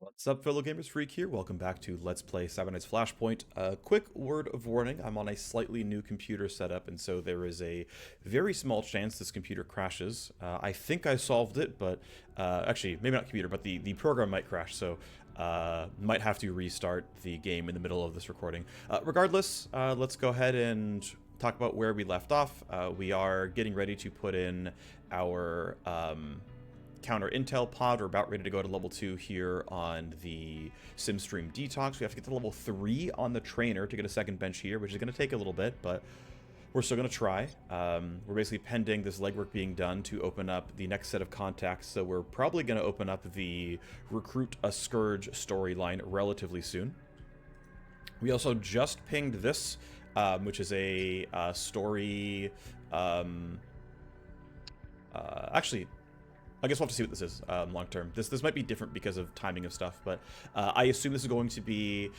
What's up, fellow gamers? Phreak here. Welcome back to Let's Play Cyber Knight's Flashpoint. A quick word of warning, I'm on a slightly new computer setup, and so there is a very small chance this computer crashes. I think I solved it, but actually, maybe not computer, but the program might crash, so might have to restart the game in the middle of this recording. Regardless, let's go ahead and talk about where we left off. We are getting ready to put in our counter intel pod. We're about ready to go to level 2 here on the SimStream Detox. We have to get to level 3 on the trainer to get a second bench here, which is going to take a little bit, but we're still going to try. We're basically pending this legwork being done to open up the next set of contacts, so we're probably going to open up the Recruit a Scourge storyline relatively soon. We also just pinged this, which is a story... actually, I guess we'll have to see what this is long term. This might be different because of timing of stuff, but I assume this is going to be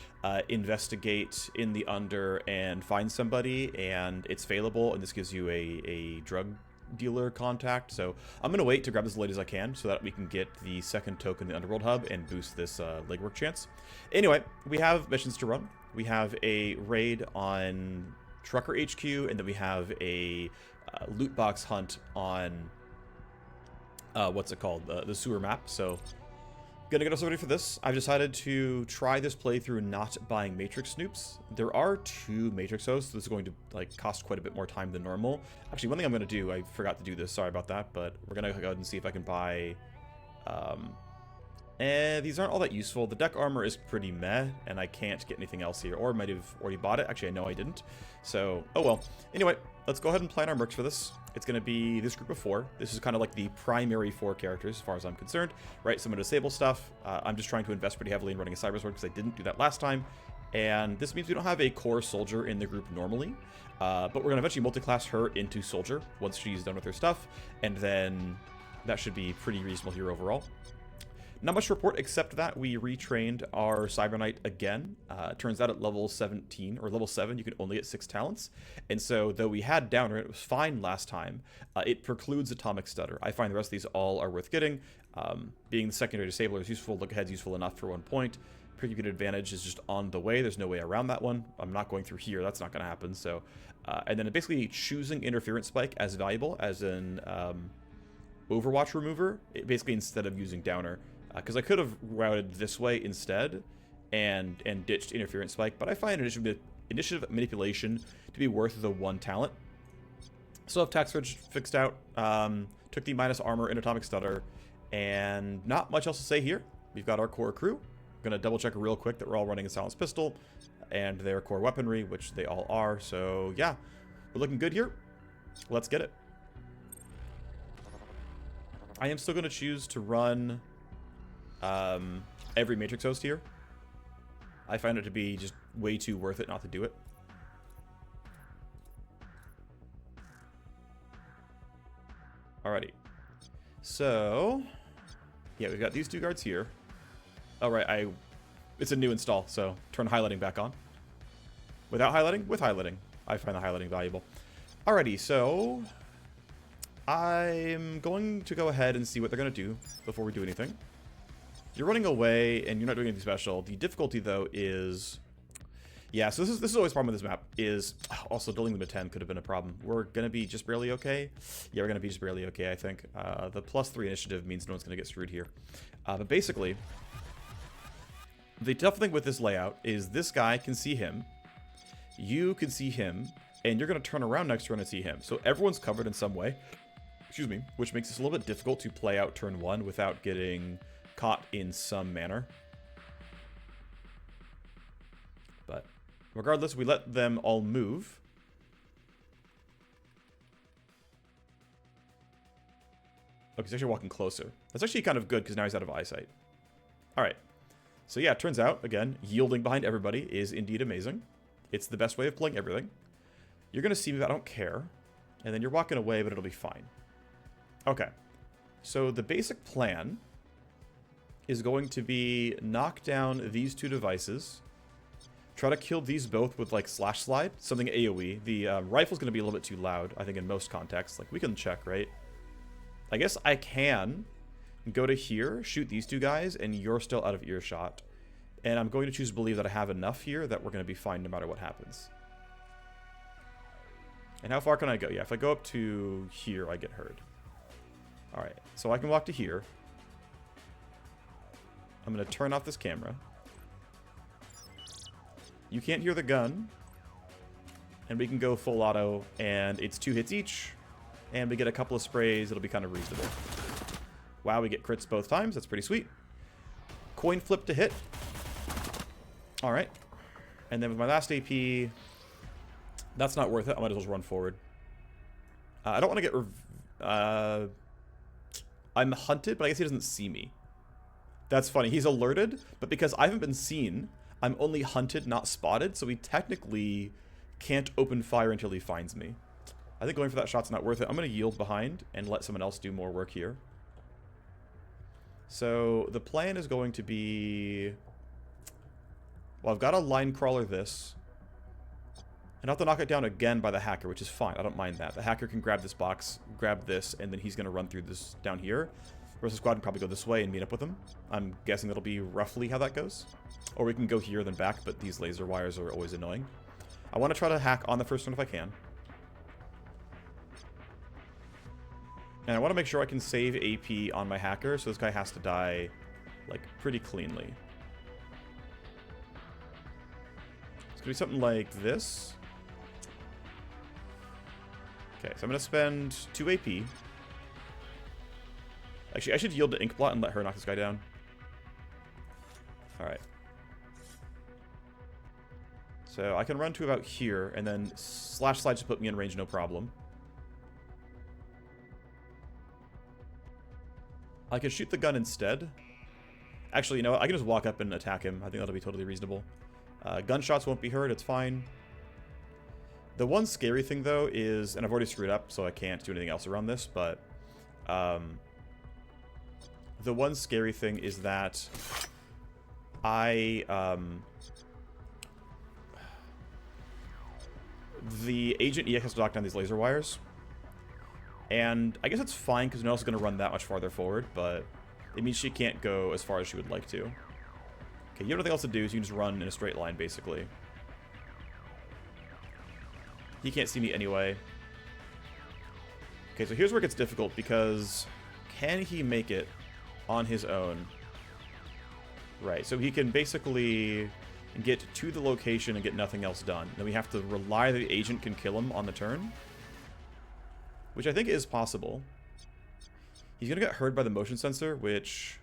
investigate in the under and find somebody, and it's failable, and this gives you a drug dealer contact. So I'm going to wait to grab this as late as I can so that we can get the second token in the Underworld Hub and boost this legwork chance. Anyway, we have missions to run. We have a raid on Trucker HQ, and then we have a loot box hunt on... what's it called? The sewer map. So, gonna get us ready for this. I've decided to try this playthrough not buying Matrix snoops. There are 2 Matrix hosts, so this is going to like cost quite a bit more time than normal. Actually, one thing I'm gonna do, I forgot to do this, sorry about that, but we're gonna go ahead and see if I can buy... these aren't all that useful. The deck armor is pretty meh, and I can't get anything else here. Or I might have already bought it. Actually, I know I didn't. So, oh well. Anyway, let's go ahead and plan our mercs for this. It's going to be this group of 4. This is kind of like the primary 4 characters, as far as I'm concerned. Right, some of the disable stuff. I'm just trying to invest pretty heavily in running a cyber sword because I didn't do that last time. And this means we don't have a core soldier in the group normally. But we're going to eventually multi-class her into soldier once she's done with her stuff. And then that should be pretty reasonable here overall. Not much to report except that we retrained our Cyber Knight again. Turns out at level 17, or level 7, you can only get 6 talents. And so, though we had Downer, it was fine last time, it precludes Atomic Stutter. I find the rest of these all are worth getting. Being the secondary disabler is useful, look ahead's useful enough for 1 point. Pre-compute advantage is just on the way, there's no way around that one. I'm not going through here, that's not going to happen. So, and then basically choosing Interference Spike as valuable, as an overwatch remover, basically instead of using Downer. Because I could have routed this way instead and ditched Interference Spike, but I find initiative manipulation to be worth the 1 talent. Still have Tax Ridge fixed out, took the minus armor and Atomic Stutter, and not much else to say here. We've got our core crew. I'm going to double check real quick that we're all running a Silenced Pistol and their core weaponry, which they all are. So yeah, we're looking good here. Let's get it. I am still going to choose to run... every Matrix host here. I find it to be just way too worth it not to do it. Alrighty. So, yeah, we've got these 2 guards here. Alright, it's a new install, so turn highlighting back on. Without highlighting? With highlighting. I find the highlighting valuable. Alrighty, so... I'm going to go ahead and see what they're going to do before we do anything. You're running away, and you're not doing anything special. The difficulty, though, is... Yeah, so this is always a problem with this map, is... Also, building them to 10 could have been a problem. We're going to be just barely okay. Yeah, we're going to be just barely okay, I think. The +3 initiative means no one's going to get screwed here. But basically, the tough thing with this layout is this guy can see him, you can see him, and you're going to turn around next turn and see him. So everyone's covered in some way. Excuse me. Which makes this a little bit difficult to play out turn 1 without getting... caught in some manner. But regardless, we let them all move. Okay, he's actually walking closer. That's actually kind of good because now he's out of eyesight. Alright. So yeah, it turns out, again, yielding behind everybody is indeed amazing. It's the best way of playing everything. You're going to see me, but I don't care. And then you're walking away, but it'll be fine. Okay. So the basic plan... is going to be knock down these 2 devices. Try to kill these both with, like, Slash Slide. Something AoE. The rifle's going to be a little bit too loud, I think, in most contexts. Like, we can check, right? I guess I can go to here, shoot these two guys, and you're still out of earshot. And I'm going to choose to believe that I have enough here that we're going to be fine no matter what happens. And how far can I go? Yeah, if I go up to here, I get heard. Alright, so I can walk to here. I'm going to turn off this camera. You can't hear the gun. And we can go full auto, and it's 2 hits each. And we get a couple of sprays, it'll be kind of reasonable. Wow, we get crits both times, that's pretty sweet. Coin flip to hit. Alright. And then with my last AP, that's not worth it. I might as well just run forward. I don't want to get... I'm hunted, but I guess he doesn't see me. That's funny. He's alerted, but because I haven't been seen, I'm only hunted, not spotted, so he technically can't open fire until he finds me. I think going for that shot's not worth it. I'm going to yield behind and let someone else do more work here. So the plan is going to be... Well, I've got to line crawler this. And I'll have to knock it down again by the hacker, which is fine. I don't mind that. The hacker can grab this box, grab this, and then he's going to run through this down here. Whereas the squad can probably go this way and meet up with him. I'm guessing that'll be roughly how that goes. Or we can go here then back, but these laser wires are always annoying. I want to try to hack on the first one if I can. And I want to make sure I can save AP on my hacker, so this guy has to die, like, pretty cleanly. It's going to be something like this. Okay, so I'm going to spend 2 AP. Actually, I should yield to Inkblot and let her knock this guy down. Alright. So I can run to about here, and then slash slide to put me in range, no problem. I could shoot the gun instead. Actually, you know what? I can just walk up and attack him. I think that'll be totally reasonable. Gunshots won't be heard. It's fine. The one scary thing, though, is... And I've already screwed up, so I can't do anything else around this, but... the one scary thing is that... The Agent EX has to knock down these laser wires. And I guess it's fine, because no one else is going to run that much farther forward, but... It means she can't go as far as she would like to. Okay, you have nothing else to do, so you can just run in a straight line, basically. He can't see me anyway. Okay, so here's where it gets difficult, because can he make it on his own? Right, so he can basically get to the location and get nothing else done. Then we have to rely that the agent can kill him on the turn, which I think is possible. He's going to get heard by the motion sensor, which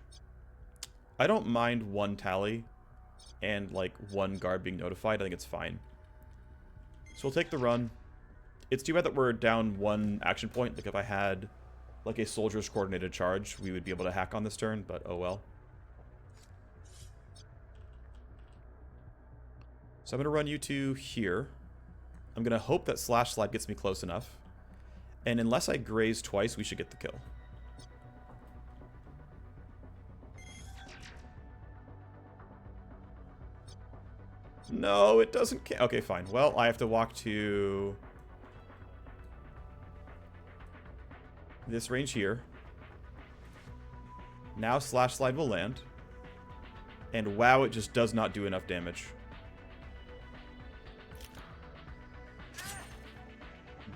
I don't mind 1 tally and like 1 guard being notified. I think it's fine. So we'll take the run. It's too bad that we're down 1 action point. Like if I had like a soldier's coordinated charge, we would be able to hack on this turn, but oh well. So I'm going to run you to here. I'm going to hope that slash slide gets me close enough. And unless I graze twice, we should get the kill. No, it doesn't count. Okay, fine. Well, I have to walk to this range here. Now slash slide will land. And wow, it just does not do enough damage.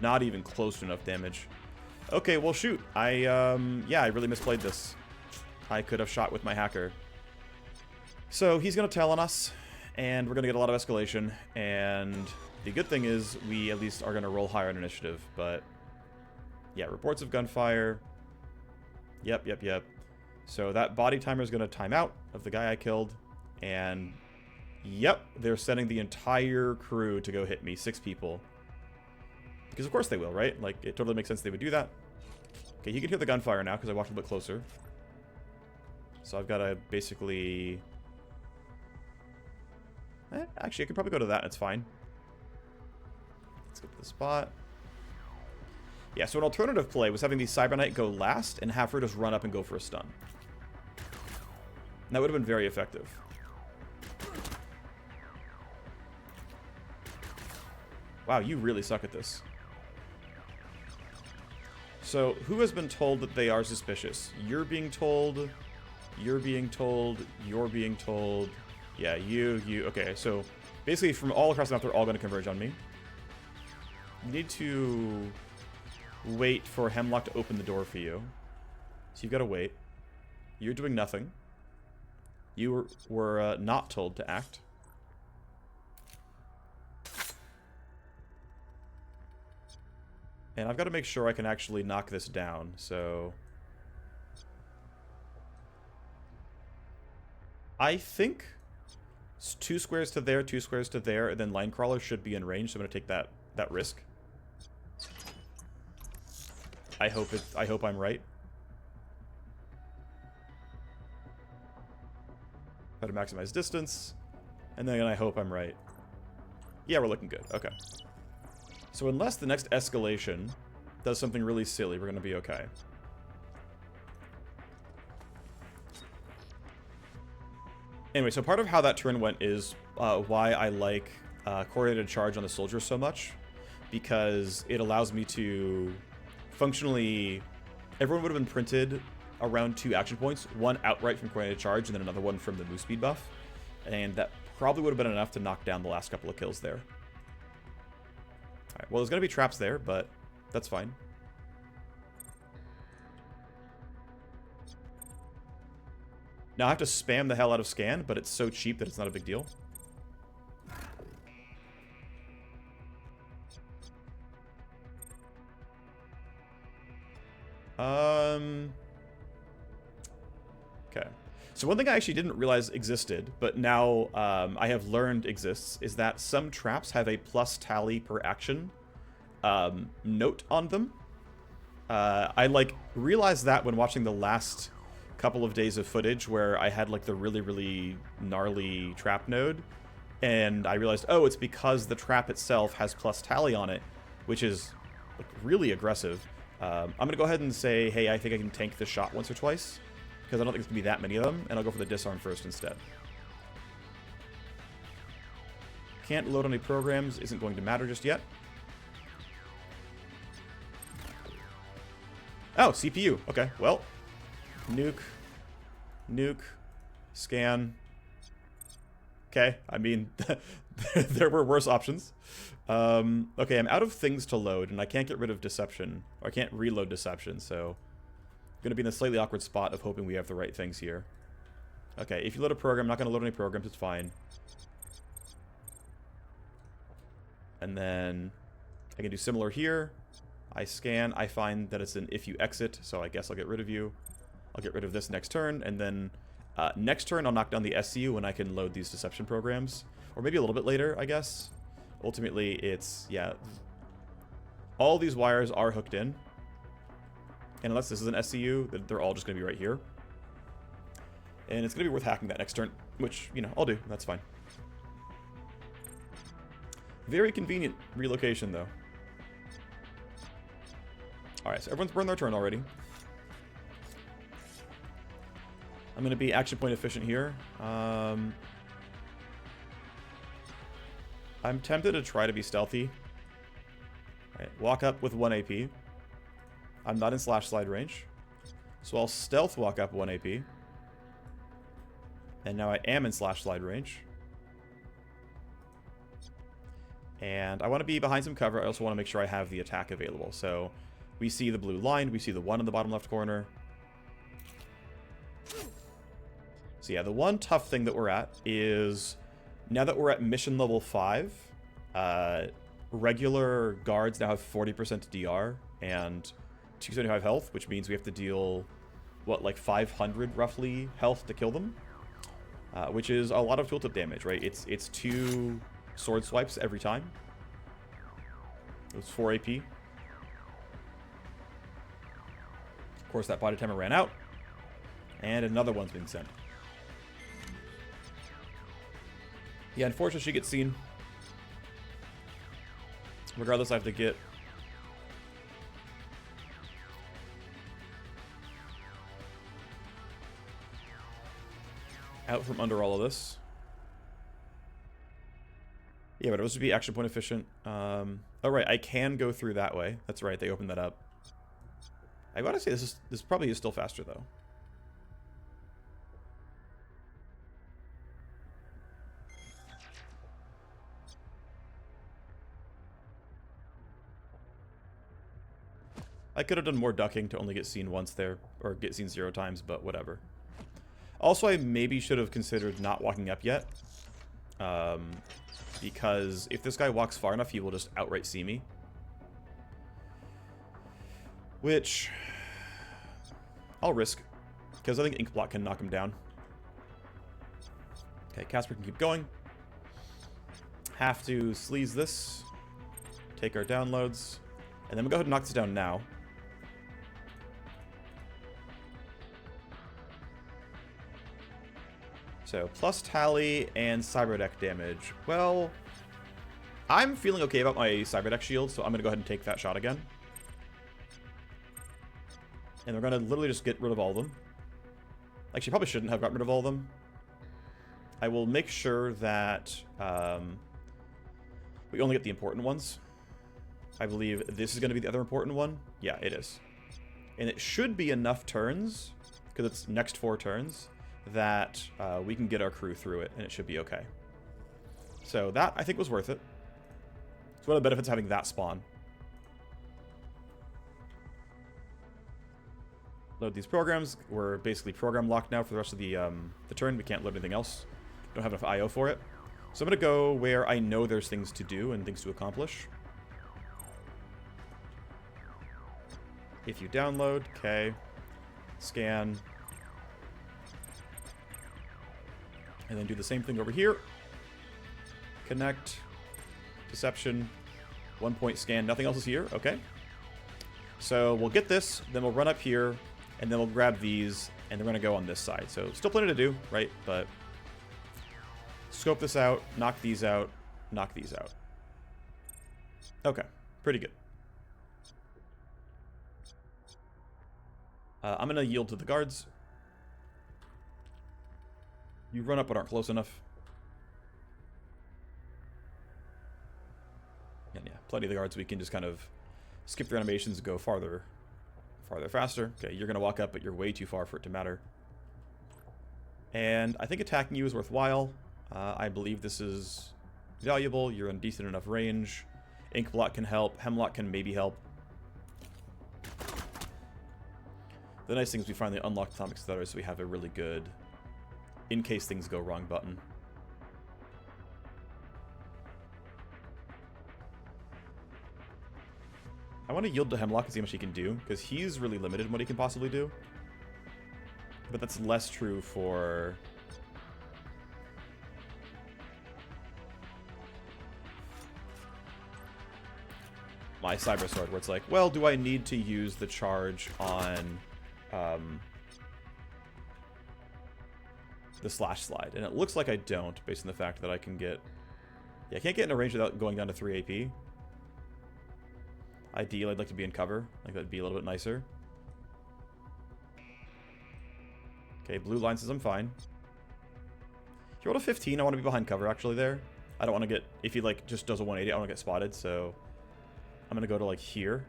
Not even close to enough damage. Okay, well shoot. Yeah, I really misplayed this. I could have shot with my hacker. So he's gonna tell on us. And we're going to get a lot of escalation, and the good thing is we at least are going to roll higher on initiative, but yeah, reports of gunfire. Yep. So that body timer is going to time out of the guy I killed, and yep, they're sending the entire crew to go hit me, 6 people. Because of course they will, right? Like, it totally makes sense they would do that. Okay, you can hear the gunfire now because I walked a bit closer. So I've got to basically... Actually, I could probably go to that, and it's fine. Let's get to the spot. Yeah, so an alternative play was having the Cyber Knight go last and have her just run up and go for a stun. And that would have been very effective. Wow, you really suck at this. So, who has been told that they are suspicious? You're being told, you're being told, you're being told. Yeah, you. Okay, so basically from all across the map, they're all going to converge on me. You need to wait for Hemlock to open the door for you. So you've got to wait. You're doing nothing. You were not told to act. And I've got to make sure I can actually knock this down, so... I think it's 2 squares to there, 2 squares to there, and then Line Crawler should be in range, so I'm going to take that risk. I hope I'm right. Try to maximize distance, and then I hope I'm right. Yeah, we're looking good. Okay. So unless the next escalation does something really silly, we're going to be okay. Anyway, so part of how that turn went is why I like coordinated charge on the soldiers so much, because it allows me to functionally... Everyone would have been printed around 2 action points, one outright from coordinated charge and then another one from the move speed buff, and that probably would have been enough to knock down the last couple of kills there. Alright, well, there's going to be traps there, but that's fine. Now I have to spam the hell out of scan, but it's so cheap that it's not a big deal. Okay. So one thing I actually didn't realize existed, but now I have learned exists, is that some traps have a plus tally per action note on them. I realized that when watching the last couple of days of footage where I had the really gnarly trap node, and I realized, oh, it's because the trap itself has plus tally on it, which is really aggressive. I'm gonna go ahead and say, hey, I think I can tank this shot once or twice, because I don't think there's gonna be that many of them, and I'll go for the disarm first instead. Can't load any programs, isn't going to matter just yet. Oh, CPU. Okay, well, nuke, scan. Okay, I mean, there were worse options. Okay, I'm out of things to load, and I can't get rid of deception, or I can't reload deception, so I'm going to be in a slightly awkward spot of hoping we have the right things here. Okay, if you load a program, I'm not going to load any programs, it's fine. And then I can do similar here. I scan, I find that it's an if you exit, so I guess I'll get rid of you. I'll get rid of this next turn, and then next turn I'll knock down the SCU when I can load these deception programs. Or maybe a little bit later, I guess. Ultimately, it's, yeah. All these wires are hooked in. And unless this is an SCU, they're all just going to be right here. And it's going to be worth hacking that next turn, which, you know, I'll do. That's fine. Very convenient relocation, though. Alright, so everyone's burned their turn already. I'm going to be action point efficient here. I'm tempted to try to be stealthy. Alright, walk up with 1 AP. I'm not in slash slide range. So I'll stealth walk up 1 AP. And now I am in slash slide range. And I want to be behind some cover. I also want to make sure I have the attack available. So we see the blue line. We see the 1 in the bottom left corner. So yeah, the one tough thing that we're at is, now that we're at mission level 5, regular guards now have 40% DR and 275 health, which means we have to deal, what, like 500 roughly health to kill them? Which is a lot of tooltip damage, right? It's 2 sword swipes every time. It was 4 AP. Of course, that body timer ran out. And another one's being sent. Yeah, unfortunately, she gets seen. Regardless, I have to get... out from under all of this. Yeah, but it was to be action point efficient. Oh, right, I can go through that way. That's right, they opened that up. I gotta say, this probably is still faster, though. I could have done more ducking to only get seen once there, or get seen 0 times, but whatever. Also, I maybe should have considered not walking up yet. Because if this guy walks far enough, he will just outright see me. Which I'll risk, because I think Inkblot can knock him down. Okay, Casper can keep going. Have to sleaze this. Take our downloads. And then we'll go ahead and knock this down now. So, plus tally and cyberdeck damage. Well, I'm feeling okay about my cyberdeck shield, so I'm going to go ahead and take that shot again. And we're going to literally just get rid of all of them. Actually, probably shouldn't have gotten rid of all of them. I will make sure that we only get the important ones. I believe this is going to be the other important one. Yeah, it is. And it should be enough turns, because it's next 4 turns, that we can get our crew through it, and it should be okay. So that, I think, was worth it. It's one of the benefits of having that spawn. Load these programs. We're basically program locked now for the rest of the turn. We can't load anything else. Don't have enough IO for it. So I'm going to go where I know there's things to do and things to accomplish. If you download, okay. Scan. And then do the same thing over here. Connect. Deception. 1 point scan. Nothing else is here. Okay. So we'll get this. Then we'll run up here. And then we'll grab these. And then we're going to go on this side. So still plenty to do, right? But scope this out. Knock these out. Knock these out. Okay. Pretty good. I'm going to yield to the guards. You run up but aren't close enough. And yeah, plenty of the guards. We can just kind of skip their animations and go farther faster. Okay, you're going to walk up, but you're way too far for it to matter. And I think attacking you is worthwhile. I believe this is valuable. You're in decent enough range. Inkblot can help. Hemlock can maybe help. The nice thing is we finally unlocked Atomic Stutter, so we have a really good in case things go wrong button. I want to yield to Hemlock and see how much he can do, because he's really limited in what he can possibly do. But that's less true for my Cyber Sword, where it's like, well, do I need to use the charge on the slash slide? And it looks like I don't, based on the fact that I can get... Yeah, I can't get in a range without going down to 3 AP. Ideally, I'd like to be in cover. Like, that'd be a little bit nicer. Okay, blue line says I'm fine. If you roll a 15, I want to be behind cover, actually, there. I don't want to get... If he, like, just does a 180, I don't want to get spotted, so... I'm going to go to, like, here.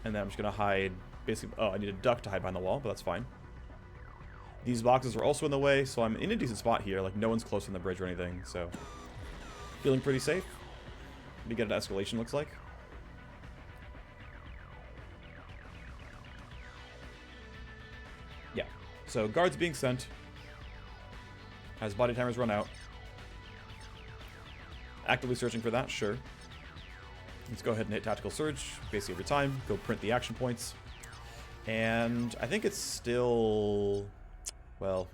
And then I'm just going to hide, basically... Oh, I need a duck to hide behind the wall, but that's fine. These boxes are also in the way, so I'm in a decent spot here. Like, no one's close on the bridge or anything, so... Feeling pretty safe. Let me get an escalation, looks like. Yeah. So, guards being sent. As body timers run out. Actively searching for that, sure. Let's go ahead and hit Tactical Surge, basically every time. Go print the action points. And I think it's still... Well,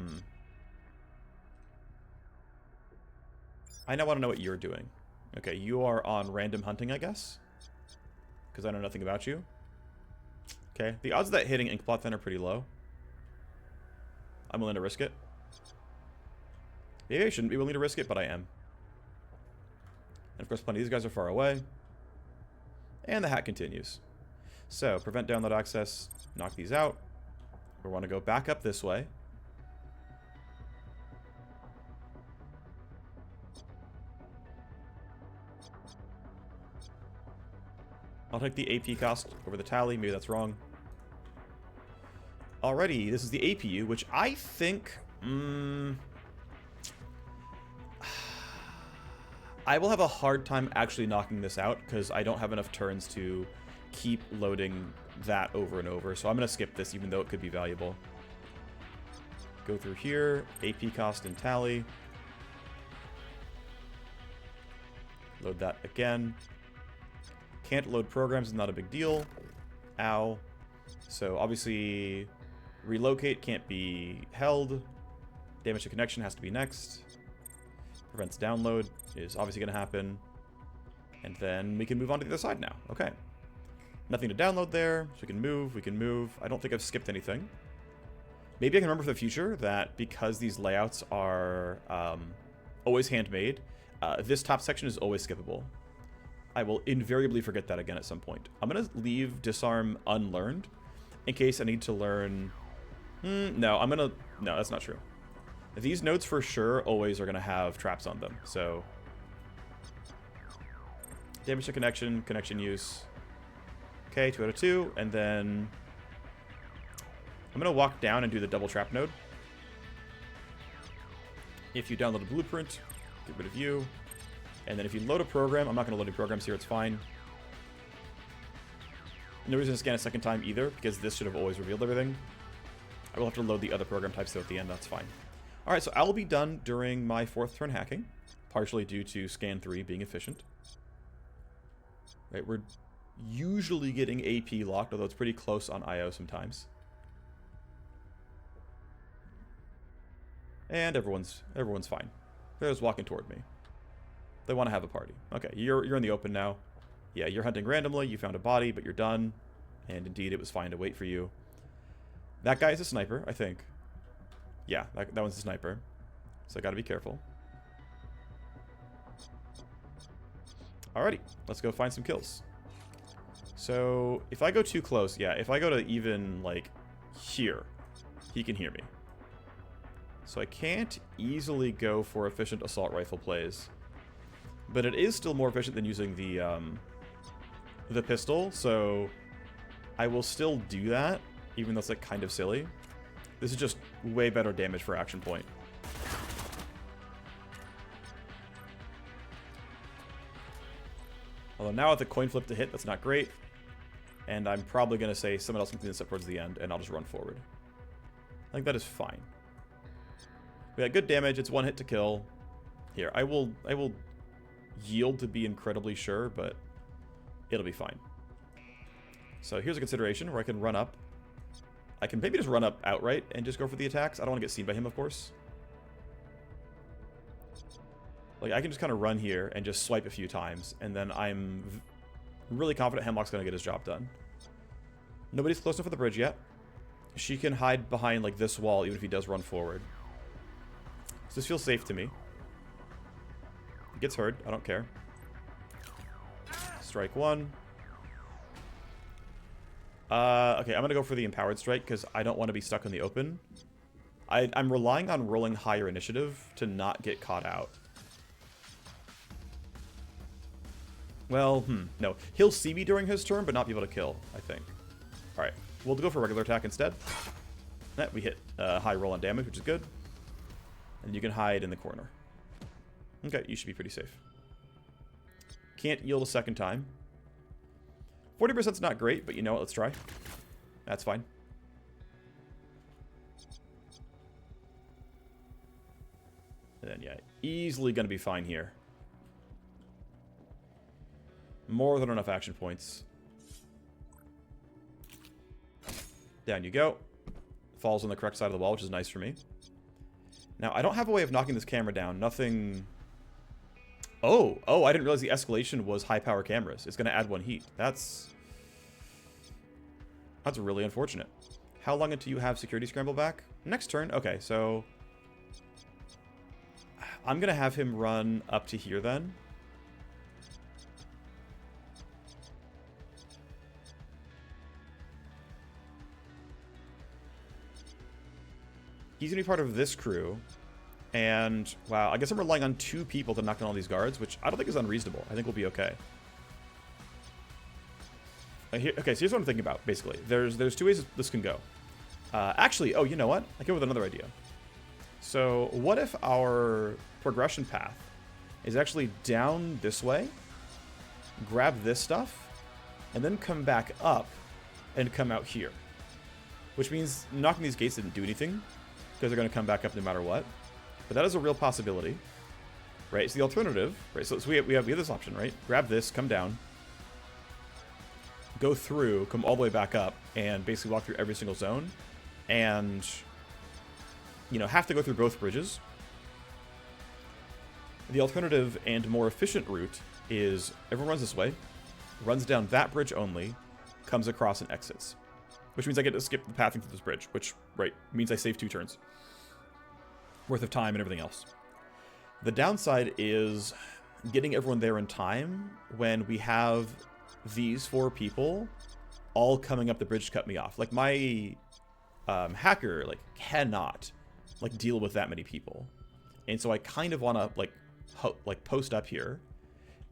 I now want to know what you're doing. Okay, you are on random hunting, I guess. Because I know nothing about you. Okay, the odds of that hitting Inkblot then are pretty low. I'm willing to risk it. Maybe I shouldn't be willing to risk it, but I am. And of course, plenty of these guys are far away. And the hack continues. So, prevent download access. Knock these out. We want to go back up this way. I'll take the AP cost over the tally. Maybe that's wrong. Alrighty, this is the APU, which I think... I will have a hard time actually knocking this out, because I don't have enough turns to keep loading that over and over. So I'm going to skip this, even though it could be valuable. Go through here, AP cost and tally. Load that again. Can't load programs is not a big deal. Ow. So obviously, relocate can't be held. Damage to connection has to be next. Prevents download is obviously going to happen. And then we can move on to the other side now. Okay. Nothing to download there, so we can move, we can move. I don't think I've skipped anything. Maybe I can remember for the future that because these layouts are always handmade, this top section is always skippable. I will invariably forget that again at some point. I'm going to leave disarm unlearned in case I need to learn... No, I'm going to... No, that's not true. These nodes for sure always are going to have traps on them, so... Damage to connection, connection use. Okay, 2 out of 2, and then... I'm going to walk down and do the double trap node. If you download a blueprint, get rid of you. And then if you load a program, I'm not going to load any programs here, it's fine. No reason to scan a second time either, because this should have always revealed everything. I will have to load the other program types though at the end, that's fine. Alright, so I will be done during my 4th turn hacking, partially due to scan 3 being efficient. Right, we're usually getting AP locked, although it's pretty close on IO sometimes. And everyone's fine. They're just walking toward me. They want to have a party. Okay, you're in the open now. Yeah, you're hunting randomly, you found a body, but you're done. And indeed, it was fine to wait for you. That guy is a sniper, I think. Yeah, that one's a sniper. So I gotta be careful. Alrighty, let's go find some kills. So, if I go too close, yeah, if I go to even, like, here, he can hear me. So I can't easily go for efficient assault rifle plays. But it is still more efficient than using the pistol, so I will still do that, even though it's, like, kind of silly. This is just way better damage for action point. Although now with the coin flip to hit, that's not great. And I'm probably going to say someone else can clean this up towards the end, and I'll just run forward. I think that is fine. We got good damage, it's 1 hit to kill. Here, I will yield to be incredibly sure, but it'll be fine. So here's a consideration where I can run up. I can maybe just run up outright and just go for the attacks. I don't want to get seen by him, of course. Like, I can just kind of run here and just swipe a few times, and then I'm really confident Hemlock's going to get his job done. Nobody's close enough for the bridge yet. She can hide behind, like, this wall even if he does run forward. So this feels safe to me. He gets heard. I don't care. Strike 1. Okay, I'm going to go for the empowered strike because I don't want to be stuck in the open. I'm relying on rolling higher initiative to not get caught out. Well, no. He'll see me during his turn, but not be able to kill, I think. Alright, we'll go for regular attack instead. We hit high roll on damage, which is good. And you can hide in the corner. Okay, you should be pretty safe. Can't yield a second time. 40%'s not great, but you know what, let's try. That's fine. And then, yeah, easily going to be fine here. More than enough action points. Down you go. Falls on the correct side of the wall, which is nice for me. Now, I don't have a way of knocking this camera down. Nothing... Oh, I didn't realize the escalation was high-power cameras. It's going to add 1 heat. That's really unfortunate. How long until you have security scramble back? Next turn? Okay, so... I'm going to have him run up to here then. He's going to be part of this crew. And, wow, I guess I'm relying on 2 people to knock down all these guards, which I don't think is unreasonable. I think we'll be okay. Okay, so here's what I'm thinking about, basically. There's two ways this can go. Actually, oh, you know what? I came up with another idea. So what if our progression path is actually down this way, grab this stuff, and then come back up and come out here? Which means knocking these gates didn't do anything, because they're going to come back up no matter what. But that is a real possibility, right? So the alternative, right? So we have this option, right? Grab this, come down, go through, come all the way back up, and basically walk through every single zone, and, you know, have to go through both bridges. The alternative and more efficient route is everyone runs this way, runs down that bridge only, comes across and exits. Which means I get to skip the pathing through this bridge, which, right, means I save 2 turns worth of time and everything else. The downside is getting everyone there in time when we have these 4 people all coming up the bridge to cut me off. Like, my hacker, like, cannot, like, deal with that many people. And so I kind of want to, like, post up here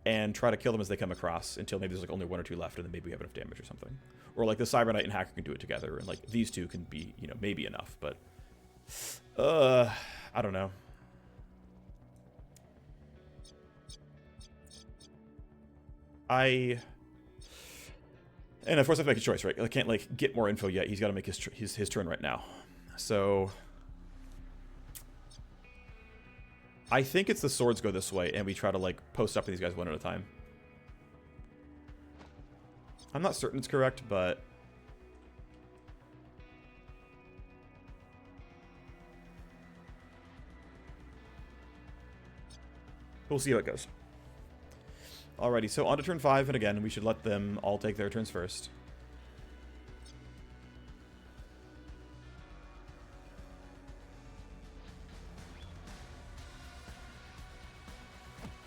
and try to kill them as they come across until maybe there's, like, only 1 or 2 left, and then maybe we have enough damage or something. Or, like, the Cyber Knight and Hacker can do it together, and, like, these 2 can be, you know, maybe enough, but... I don't know. And of course I have to make a choice, right? I can't, like, get more info yet. He's got to make his turn right now. So... I think it's the swords go this way, and we try to, like, post up with these guys one at a time. I'm not certain it's correct, but... we'll see how it goes. Alrighty, so on to turn 5, and again, we should let them all take their turns first.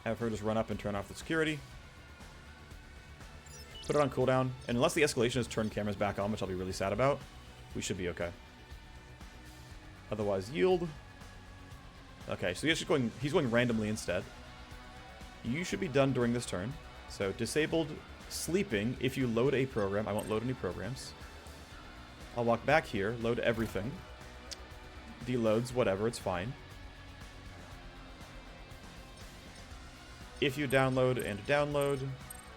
Have her just run up and turn off the security. Put it on cooldown, and unless the escalation has turned cameras back on, which I'll be really sad about, we should be okay. Otherwise, yield. Okay, so he's going randomly instead. You should be done during this turn. So disabled sleeping if you load a program. I won't load any programs. I'll walk back here, load everything. Deloads, whatever, it's fine. If you download and download,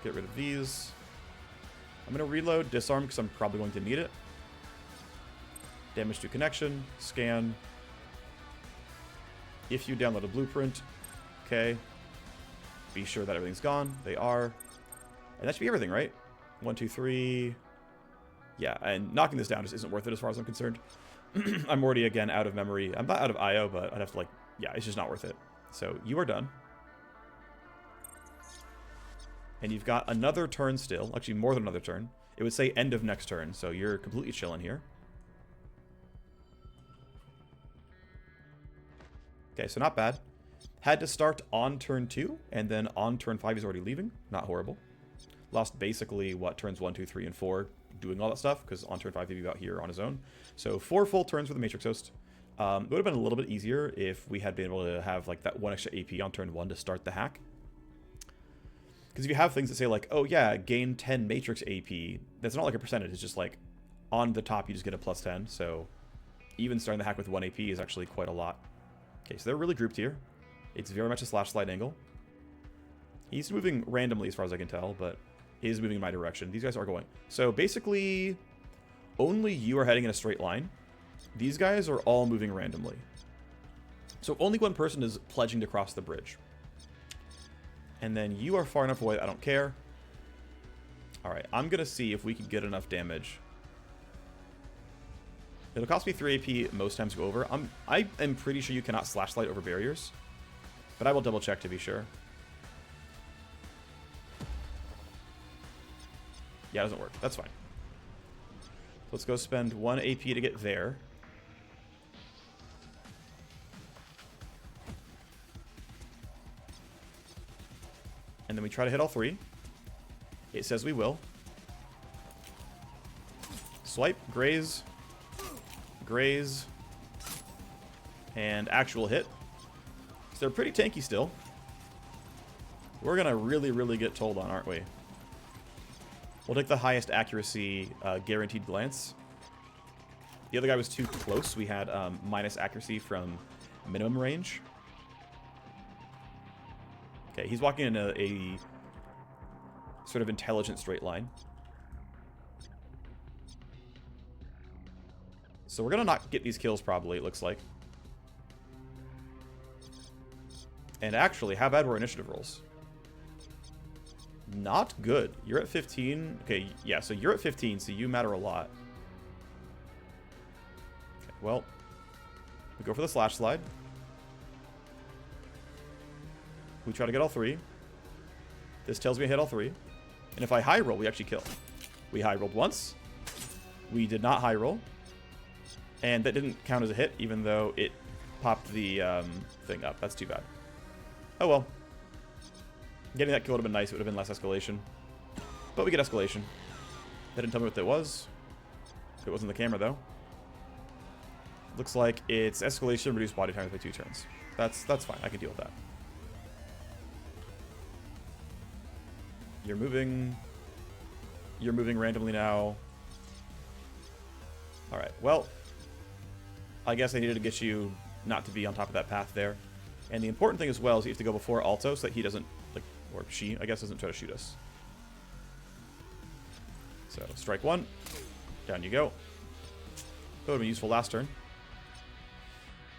get rid of these. I'm going to reload, disarm, because I'm probably going to need it. Damage to connection, scan. If you download a blueprint, okay. Be sure that everything's gone. They are. And that should be everything, right? 1, 2, 3. Yeah, and knocking this down just isn't worth it as far as I'm concerned. I'm already, again, out of memory. I'm not out of IO, but I'd have to, like, yeah, it's just not worth it. So you are done. And you've got another turn still. Actually, more than another turn. It would say end of next turn, so you're completely chilling here. Okay, so not bad. Had to start on turn 2, and then on turn 5 he's already leaving. Not horrible. Lost basically, what, turns 1, 2, 3, and 4 doing all that stuff, because on turn 5 he'd be out here on his own. So 4 full turns for the Matrix Host. It would have been a little bit easier if we had been able to have, like, that 1 extra AP on turn 1 to start the hack. Because if you have things that say, like, oh yeah, gain 10 Matrix AP, that's not like a percentage, it's just like, on the top you just get a plus 10, so even starting the hack with 1 AP is actually quite a lot. Okay, so they're really grouped here. It's very much a slash slide angle. He's moving randomly as far as I can tell, but is moving in my direction. These guys are going. So basically, only you are heading in a straight line. These guys are all moving randomly. So only one person is pledging to cross the bridge. And then you are far enough away, I don't care. Alright, I'm going to see if we can get enough damage. It'll cost me 3 AP most times to go over. I am pretty sure you cannot slash slide over barriers. But I will double check to be sure. Yeah, it doesn't work. That's fine. Let's go spend 1 AP to get there. And then we try to hit all 3. It says we will. Swipe, graze, graze, and actual hit. So they're pretty tanky still. We're gonna really, really get told on, aren't we? We'll take the highest accuracy guaranteed glance. The other guy was too close. We had minus accuracy from minimum range. Okay, he's walking in a sort of intelligent straight line. So we're going to not get these kills probably, it looks like. And actually, how bad were initiative rolls? Not good. You're at 15. Okay, yeah, so you're at 15, so you matter a lot. Okay, well, we go for the slash slide. We try to get all 3. This tells me I hit all 3. And if I high roll, we actually kill. We high rolled once. We did not high roll. And that didn't count as a hit, even though it popped the thing up. That's too bad. Oh well. Getting that kill would have been nice. It would have been less escalation. But we get escalation. That didn't tell me what that was. It wasn't the camera, though. Looks like it's escalation, reduced body times by 2 turns. That's fine. I can deal with that. You're moving randomly now. Alright, well, I guess I needed to get you not to be on top of that path there. And the important thing as well is you have to go before Alto so that he doesn't, like, or she, I guess, doesn't try to shoot us. So, strike 1. Down you go. That would have been useful last turn.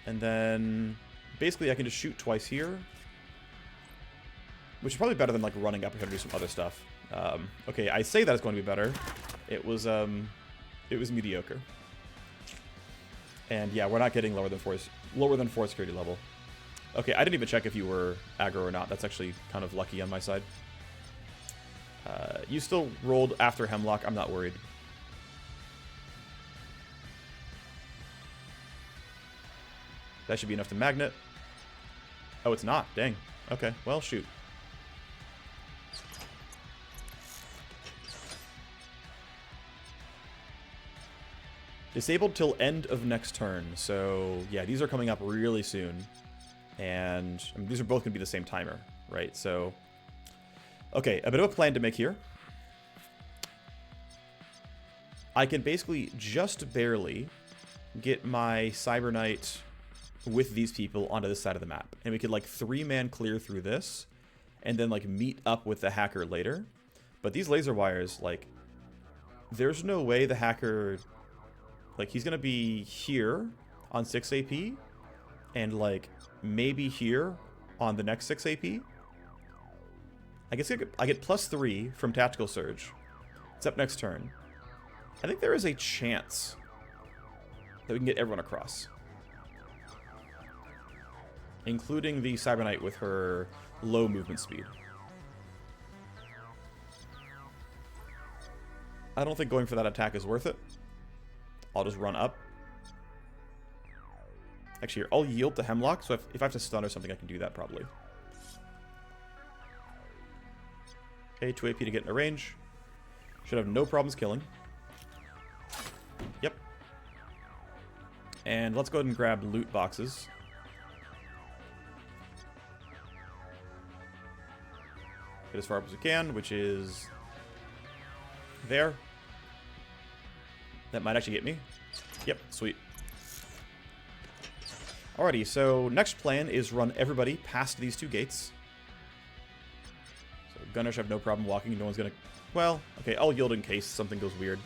And then, basically, I can just shoot twice here. Which is probably better than, like, running up and trying to do some other stuff. Okay, I say that it's going to be better. It was mediocre. And yeah, we're not getting lower than 4 security level. Okay, I didn't even check if you were aggro or not. That's actually kind of lucky on my side. You still rolled after Hemlock. I'm not worried. That should be enough to magnet. Oh, it's not. Dang. Okay, well, shoot. Disabled till end of next turn. So, yeah, these are coming up really soon. And I mean, these are both going to be the same timer, right? So, okay, a bit of a plan to make here. I can basically just barely get my Cyber Knight with these people onto this side of the map. And we could, like, 3-man clear through this and then, like, meet up with the hacker later. But these laser wires, like, there's no way the hacker... Like, he's going to be here on 6 AP and, like, maybe here on the next 6 AP. I guess I get +3 from Tactical Surge. It's up next turn. I think there is a chance that we can get everyone across. Including the Cyber Knight with her low movement speed. I don't think going for that attack is worth it. I'll just run up. Actually, I'll yield to Hemlock, so if I have to stun or something, I can do that probably. Okay, 2 AP to get in a range. Should have no problems killing. Yep. And let's go ahead and grab loot boxes. Get as far up as we can, which is there. That might actually get me. Yep, sweet. Alrighty, so next plan is run everybody past these 2 gates. So Gunner should have no problem walking. No one's gonna... Well, okay, I'll yield in case something goes weird.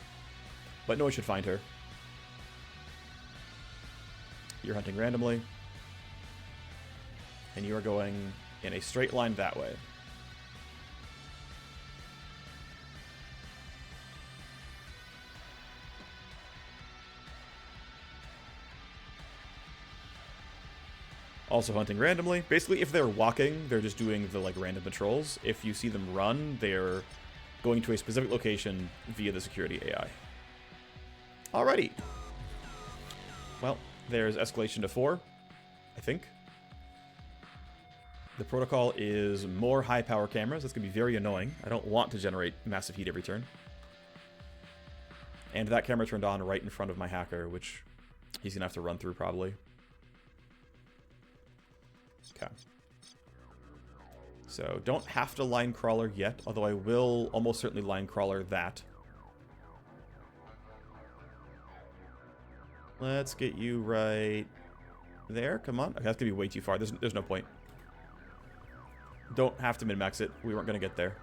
But no one should find her. You're hunting randomly. And you are going in a straight line that way. Also hunting randomly. Basically, if they're walking, they're just doing the, like, random patrols. If you see them run, they're going to a specific location via the security AI. Alrighty. Well, there's escalation to 4, I think. The protocol is more high-power cameras. That's going to be very annoying. I don't want to generate massive heat every turn. And that camera turned on right in front of my hacker, which he's going to have to run through probably. Okay. So don't have to line crawler yet, although I will almost certainly line crawler that. Let's get you right there. Come on. Okay, that's going to be way too far. There's no point. Don't have to min-max it. We weren't going to get there.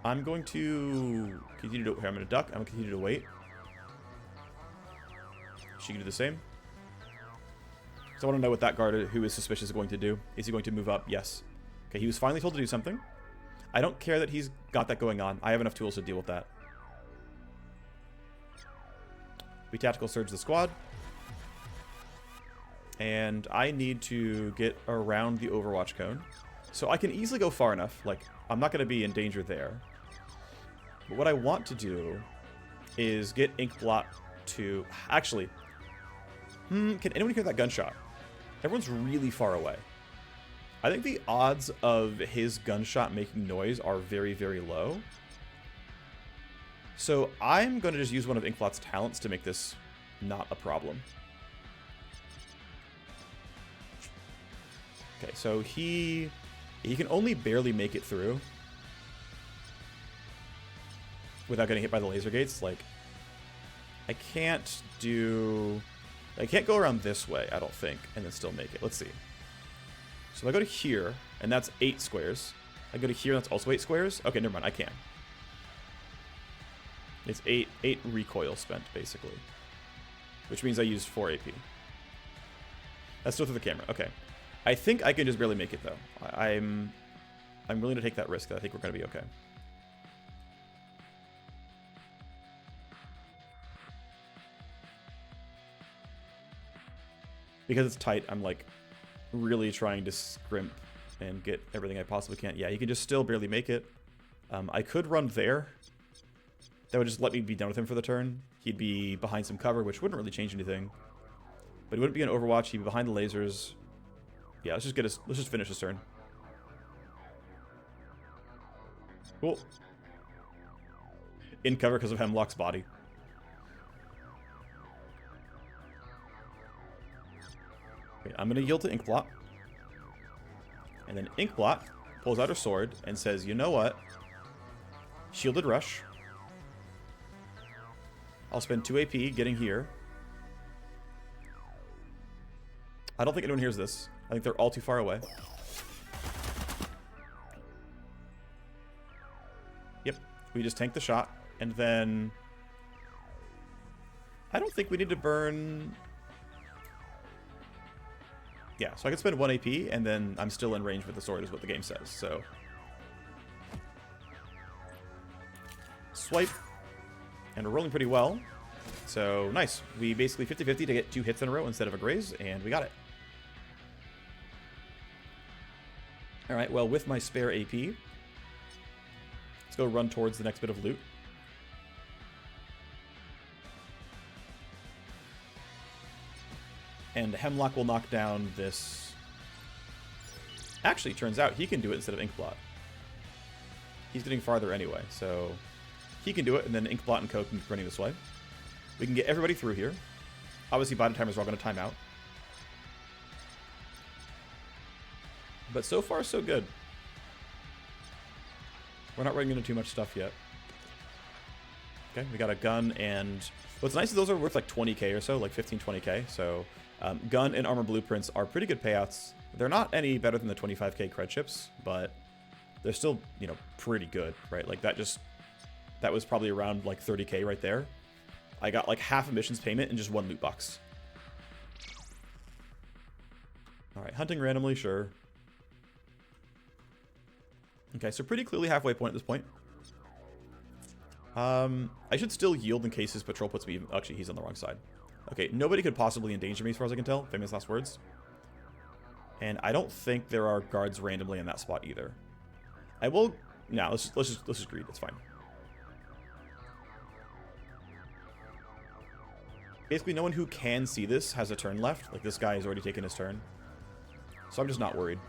I'm going to continue to... Here, I'm going to duck. I'm going to continue to wait. She can do the same. So I want to know what that guard who is suspicious is going to do. Is he going to move up? Yes. Okay, he was finally told to do something. I don't care that he's got that going on. I have enough tools to deal with that. We tactical surge the squad. And I need to get around the overwatch cone. So I can easily go far enough. Like, I'm not going to be in danger there. But what I want to do is get Inkblot to... Actually, can anyone hear that gunshot? Everyone's really far away. I think the odds of his gunshot making noise are very, very low. So I'm going to just use one of Inkblot's talents to make this not a problem. Okay, so he can only barely make it through without getting hit by the laser gates. Like, I can't go around this way, I don't think, and then still make it. Let's see. So if I go to here, and that's 8 squares. I go to here, and that's also 8 squares. Okay, never mind, I can. It's 8 recoil spent, basically. Which means I used 4 AP. That's still through the camera. Okay. I think I can just barely make it, though. I'm willing to take that risk. I think we're going to be okay. Because it's tight, I'm, like, really trying to scrimp and get everything I possibly can. Yeah, he can just still barely make it. I could run there. That would just let me be done with him for the turn. He'd be behind some cover, which wouldn't really change anything. But he wouldn't be in Overwatch. He'd be behind the lasers. Yeah, let's just finish this turn. Cool. In cover because of Hemlock's body. Okay, I'm going to yield to Inkblot. And then Inkblot pulls out her sword and says, you know what? Shielded Rush. I'll spend 2 AP getting here. I don't think anyone hears this. I think they're all too far away. Yep. We just tank the shot. And then... I don't think we need to burn... Yeah, so I can spend 1 AP, and then I'm still in range with the sword, is what the game says, so... Swipe. And we're rolling pretty well. So, nice. We basically 50-50 to get 2 hits in a row instead of a graze, and we got it. Alright, well, with my spare AP, let's go run towards the next bit of loot. And Hemlock will knock down this... Actually, turns out he can do it instead of Inkblot. He's getting farther anyway, so... He can do it, and then Inkblot and Co can keep running this way. We can get everybody through here. Obviously, bottom timers are all going to time out. But so far, so good. We're not running into too much stuff yet. Okay, we got a gun, and... What's nice is those are worth like 20k or so, like 15, 20k. So, gun and armor blueprints are pretty good payouts. They're not any better than the 25k cred chips, but they're still, you know, pretty good, right? Like, that was probably around like 30k right there. I got like half a missions payment and just 1 loot box. Alright, hunting randomly, sure. Okay, so pretty clearly halfway point at this point. I should still yield in case his patrol puts me... Actually, he's on the wrong side. Okay, nobody could possibly endanger me as far as I can tell. Famous last words. And I don't think there are guards randomly in that spot either. I will... Nah, let's just greed. It's fine. Basically, no one who can see this has a turn left. Like, this guy has already taken his turn. So I'm just not worried.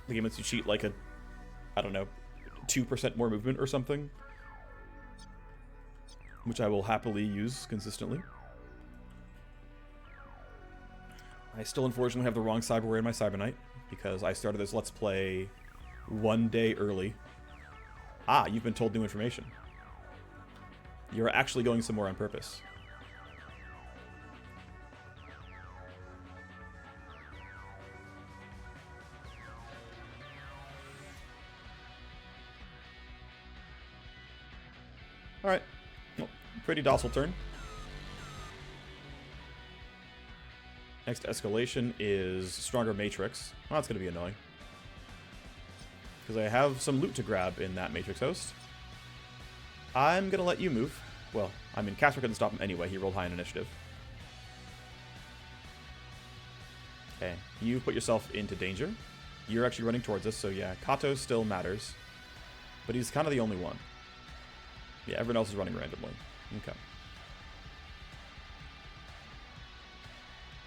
The game lets you cheat like a, I don't know, 2% more movement or something. Which I will happily use consistently. I still unfortunately have the wrong cyberware in my Cyber because I started this Let's Play one day early. Ah, you've been told new information. You're actually going somewhere on purpose. Alright. Well, pretty docile turn. Next escalation is Stronger Matrix. Well, that's going to be annoying. Because I have some loot to grab in that Matrix host. I'm going to let you move. Well, I mean, Casper couldn't stop him anyway. He rolled high in initiative. Okay, you put yourself into danger. You're actually running towards us, so yeah, Kato still matters. But he's kind of the only one. Yeah, everyone else is running randomly. Okay.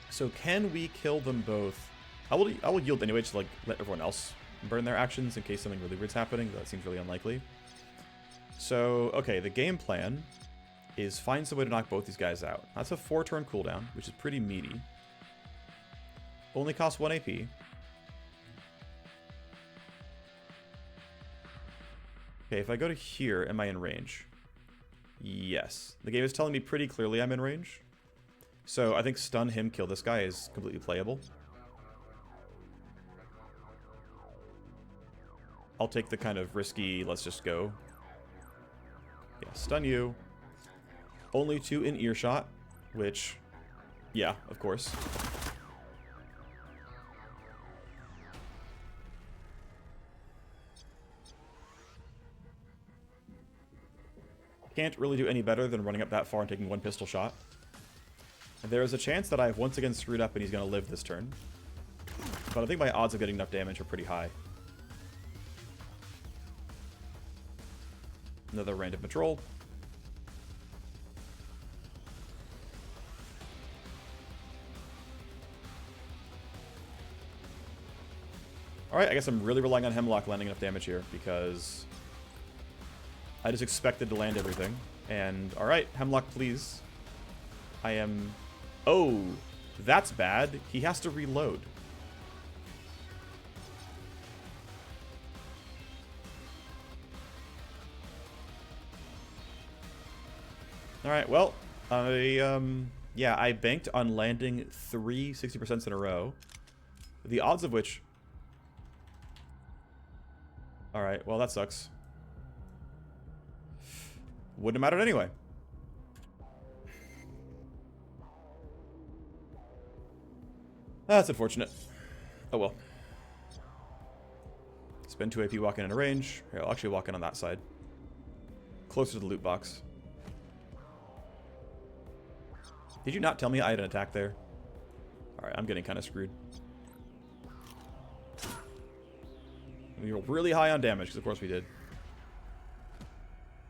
So can we kill them both? I will yield anyway to like let everyone else burn their actions in case something really weird's happening. That seems really unlikely. So, okay, the game plan is find some way to knock both these guys out. That's a 4-turn cooldown, which is pretty meaty. Only costs 1 AP. Okay, if I go to here, am I in range? Yes. The game is telling me pretty clearly I'm in range. So I think stun him, kill this guy is completely playable. I'll take the kind of risky, let's just go. Yeah, stun you. Only 2 in earshot, which, yeah, of course. Can't really do any better than running up that far and taking 1 pistol shot. And there is a chance that I've once again screwed up and he's going to live this turn. But I think my odds of getting enough damage are pretty high. Another random patrol. Alright, I guess I'm really relying on Hemlock landing enough damage here, because I just expected to land everything. And, alright, Hemlock, please. I am... Oh, that's bad. He has to reload. Alright, well, yeah, I banked on landing 3 60% in a row. The odds of which... Alright, well, that sucks. Wouldn't have mattered anyway. That's unfortunate. Oh well. Spend 2 AP walking in a range. Here, I'll actually walk in on that side. Closer to the loot box. Did you not tell me I had an attack there? Alright, I'm getting kind of screwed. We were really high on damage, because of course we did.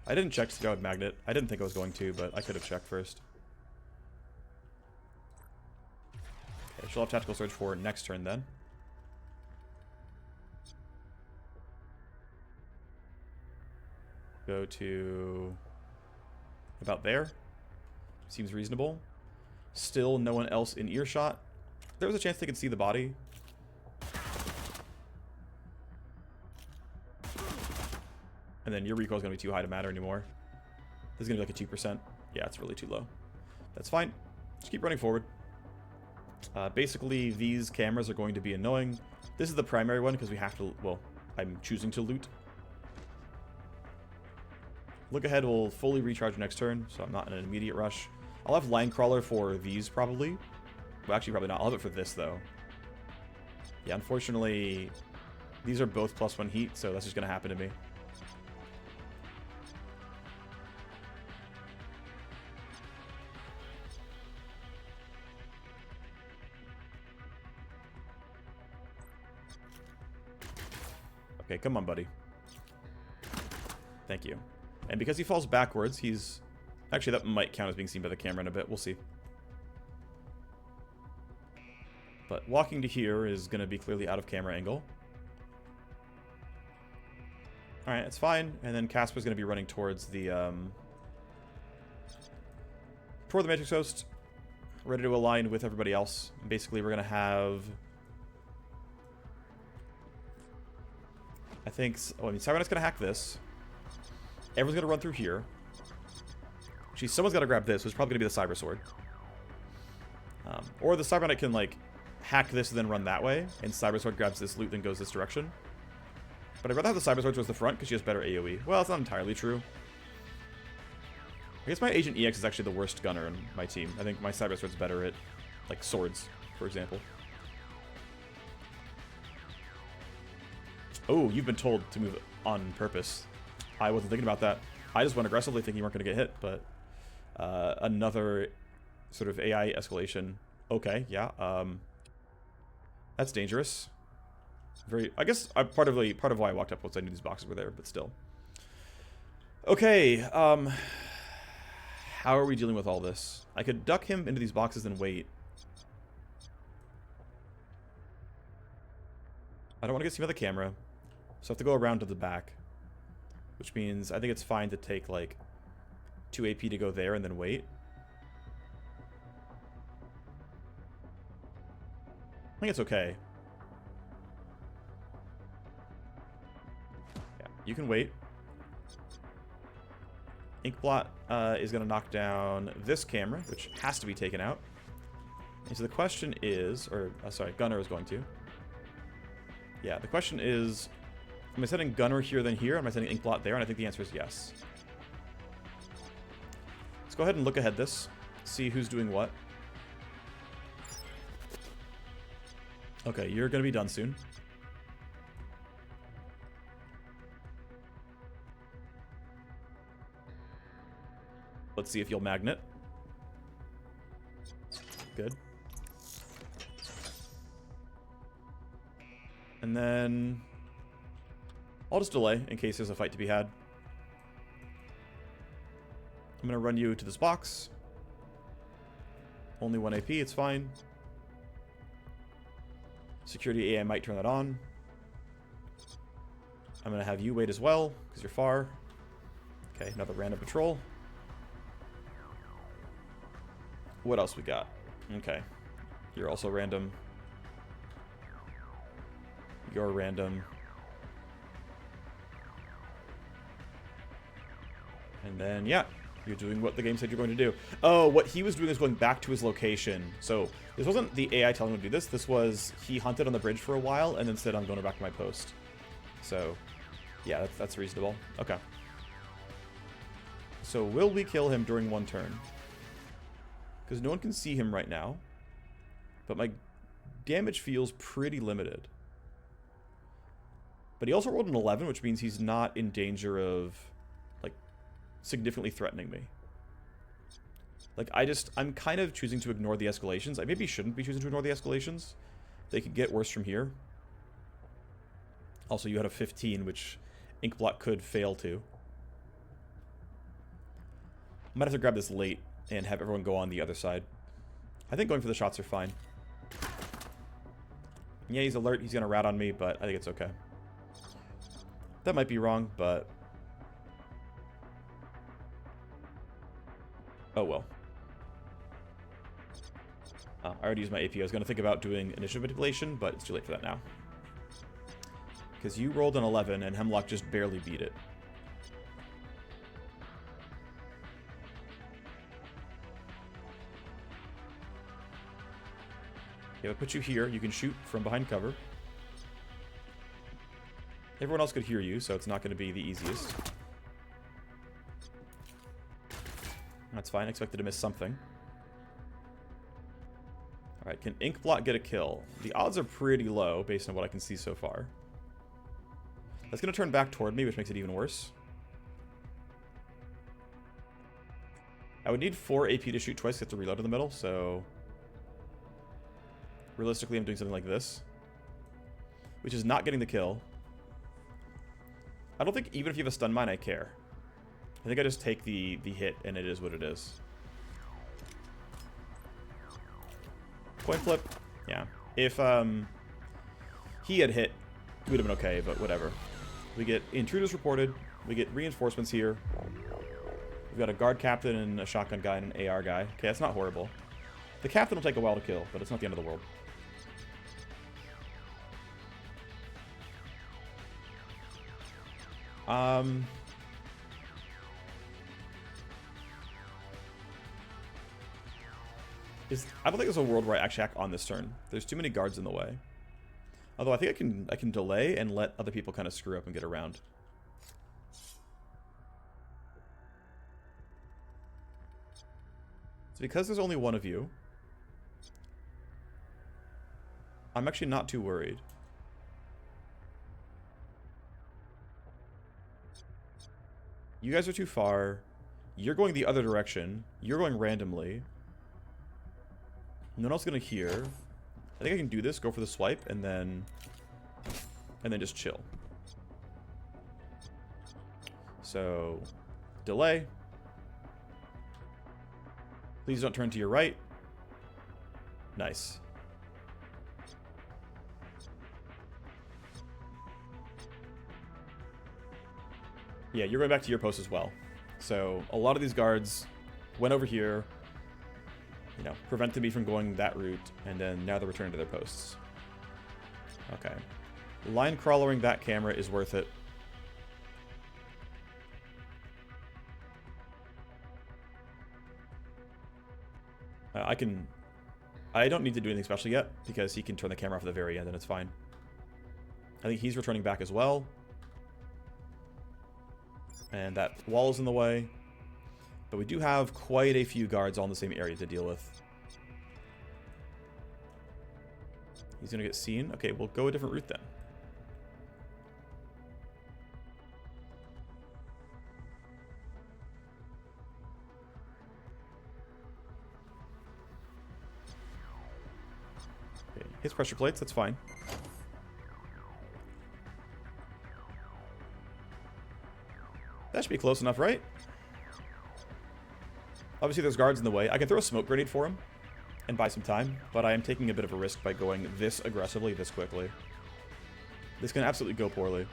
I didn't check to go with Magnet. I didn't think I was going to, but I could have checked first. Okay, she'll have Tactical Surge for next turn then. Go to... about there. Seems reasonable. Still no one else in earshot. There was a chance they could see the body. And then your recoil is going to be too high to matter anymore. This is going to be like a 2%. Yeah, it's really too low. That's fine. Just keep running forward. Basically, these cameras are going to be annoying. This is the primary one because we have to... Well, I'm choosing to loot. Look ahead will fully recharge next turn, so I'm not in an immediate rush. I'll have Line Crawler for these, probably. Well, actually, probably not. I'll have it for this, though. Yeah, unfortunately, these are both +1 heat, so that's just going to happen to me. Okay, come on, buddy. Thank you. And because he falls backwards, he's... Actually, that might count as being seen by the camera in a bit. We'll see. But walking to here is going to be clearly out of camera angle. Alright, it's fine. And then Casper's going to be running towards the... toward the Matrix Host. ready to align with everybody else. Basically, we're going to have... I think... Oh, I mean, Cybernet's going to hack this. Everyone's going to run through here. Actually, someone's got to grab this, which is probably going to be the Cyber Sword. Or the Cybernet can, like, hack this and then run that way, and Cyber Sword grabs this loot and goes this direction. But I'd rather have the Cyber Sword towards the front because she has better AoE. Well, it's not entirely true. I guess my Agent EX is actually the worst gunner in my team. I think my Cyber Sword's better at, like, swords, for example. Oh, you've been told to move on purpose. I wasn't thinking about that. I just went aggressively thinking you weren't going to get hit, but another sort of AI escalation. Okay, yeah. That's dangerous. Very. I guess part of why I walked up was I knew these boxes were there, but still. Okay. How are we dealing with all this? I could duck him into these boxes and wait. I don't want to get seen by the camera, so I have to go around to the back, which means I think it's fine to take like 2 AP to go there and then wait. I think it's okay. Yeah, you can wait. Inkblot is going to knock down this camera, which has to be taken out. And so the question is, or sorry, Gunner is going to. Yeah, the question is, am I setting Gunner here then here? Am I setting Inkblot there? And I think the answer is yes. Let's go ahead and look ahead this, see who's doing what. Okay, you're going to be done soon. Let's see if you'll magnet. Good. And then I'll just delay in case there's a fight to be had. I'm going to run you to this box. Only 1 AP, it's fine. Security AI might turn that on. I'm going to have you wait as well, because you're far. Okay, another random patrol. What else we got? Okay. You're also random. You're random. And then, yeah, you're doing what the game said you're going to do. Oh, what he was doing is going back to his location. So this wasn't the AI telling him to do this. This was he hunted on the bridge for a while and then said, I'm going back to my post. So, yeah, that's reasonable. Okay. So will we kill him during one turn? Because no one can see him right now. But my damage feels pretty limited. But he also rolled an 11, which means he's not in danger of, like, significantly threatening me. Like, I'm kind of choosing to ignore the escalations. I maybe shouldn't be choosing to ignore the escalations. They could get worse from here. Also, you had a 15, which Inkblot could fail to. I might have to grab this late and have everyone go on the other side. I think going for the shots are fine. Yeah, he's alert. He's going to rat on me, but I think it's okay. That might be wrong, but... oh, well. Oh, I already used my AP. I was going to think about doing initiative manipulation, but it's too late for that now. Because you rolled an 11, and Hemlock just barely beat it. If I put you here, you can shoot from behind cover. Everyone else could hear you, so it's not going to be the easiest. That's fine. I expected to miss something. Alright, can Inkblot get a kill? The odds are pretty low, based on what I can see so far. That's going to turn back toward me, which makes it even worse. I would need 4 AP to shoot twice to get to reload in the middle, so... realistically, I'm doing something like this. Which is not getting the kill. I don't think even if you have a stun mine, I care. I think I just take the hit, and it is what it is. Coin flip. Yeah. If he had hit, it would have been okay, but whatever. We get intruders reported. We get reinforcements here. We've got a guard captain and a shotgun guy and an AR guy. Okay, that's not horrible. The captain will take a while to kill, but it's not the end of the world. I don't think there's a world where I actually act on this turn. There's too many guards in the way. Although I think I can delay and let other people kind of screw up and get around. So because there's only one of you, I'm actually not too worried. You guys are too far. You're going the other direction. You're going randomly. No one else is going to hear. I think I can do this, go for the swipe, and then just chill. So, delay. Please don't turn to your right. Nice. Yeah, you're going back to your post as well. So, a lot of these guards went over here, you know, prevented me from going that route, and then now they're returning to their posts. Okay. Line crawling that camera is worth it. I don't need to do anything special yet, because he can turn the camera off at the very end, and it's fine. I think he's returning back as well. And that wall is in the way. But we do have quite a few guards all in the same area to deal with. He's going to get seen. Okay, we'll go a different route then. Okay, hits pressure plates, that's fine. That should be close enough, right? Obviously, there's guards in the way. I can throw a smoke grenade for him and buy some time, but I am taking a bit of a risk by going this aggressively, this quickly. This can absolutely go poorly.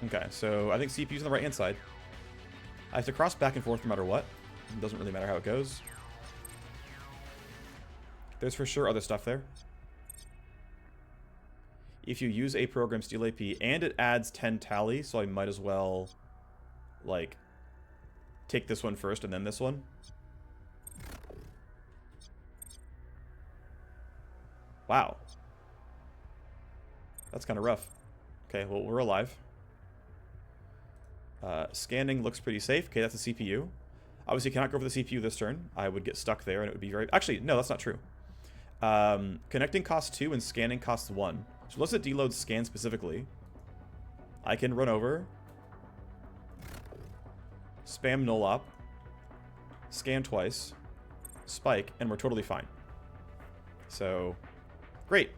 Okay, so I think CPU's on the right-hand side. I have to cross back and forth no matter what. It doesn't really matter how it goes. There's for sure other stuff there. If you use a program steal AP, and it adds 10 tally, so I might as well, like, take this one first and then this one. Wow. That's kind of rough. Okay, well, we're alive. Scanning looks pretty safe. Okay, that's a CPU. Obviously, you cannot go for the CPU this turn. I would get stuck there, and it would be very... Actually, no, that's not true. Connecting costs 2 and scanning costs 1. So unless it deloads scan specifically, I can run over, spam null op, scan twice, spike, and we're totally fine. So, great.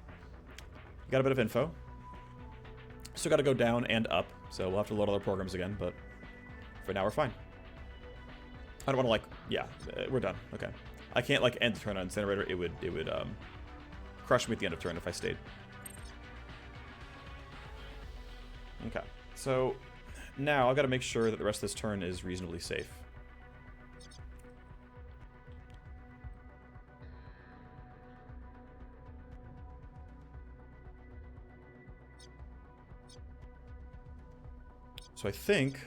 Got a bit of info. Still got to go down and up, so we'll have to load all our programs again, but for now we're fine. I don't want to, like, yeah, we're done. Okay. I can't, like, end the turn on Incinerator. It would crush me at the end of turn if I stayed. Okay, so now I've got to make sure that the rest of this turn is reasonably safe. So I think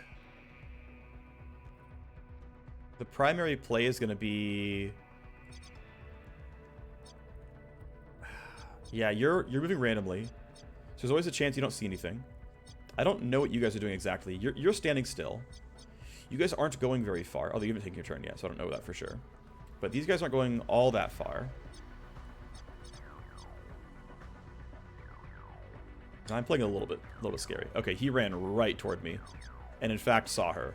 the primary play is going to be... Yeah, you're moving randomly. So there's always a chance you don't see anything. I don't know what you guys are doing exactly. You're standing still. You guys aren't going very far. Although you haven't taken your turn yet, so I don't know that for sure. But these guys aren't going all that far. I'm playing a little bit scary. Okay, he ran right toward me. And in fact saw her.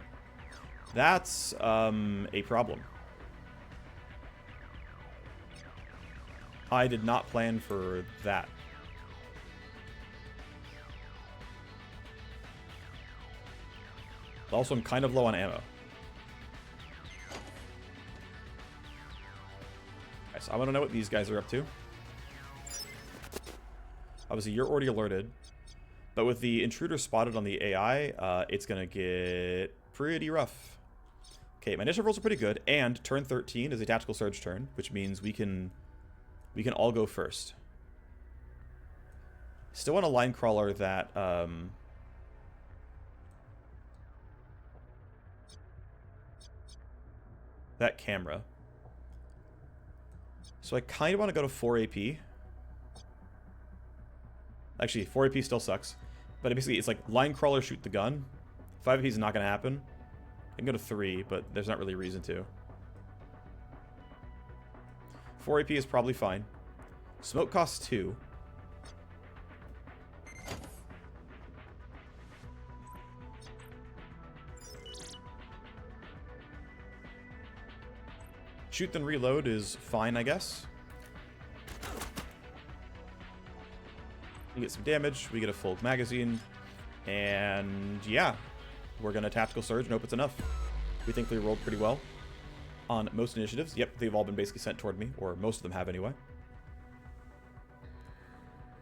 That's a problem. I did not plan for that. Also, I'm kind of low on ammo. Okay, so I want to know what these guys are up to. Obviously, you're already alerted. But with the intruder spotted on the AI, it's going to get pretty rough. Okay, my initiative rolls are pretty good, and turn 13 is a tactical surge turn, which means we can all go first. Still want a line crawler that that camera. So I kind of want to go to 4 AP. Actually, 4 AP still sucks. But basically, it's like line crawler, shoot the gun. 5 AP is not going to happen. I can go to 3, but there's not really a reason to. 4 AP is probably fine. Smoke costs 2. Shoot then reload is fine, I guess. We get some damage, we get a full magazine, and yeah, we're gonna tactical surge and hope it's enough. We think they rolled pretty well on most initiatives. Yep, they've all been basically sent toward me, or most of them have anyway.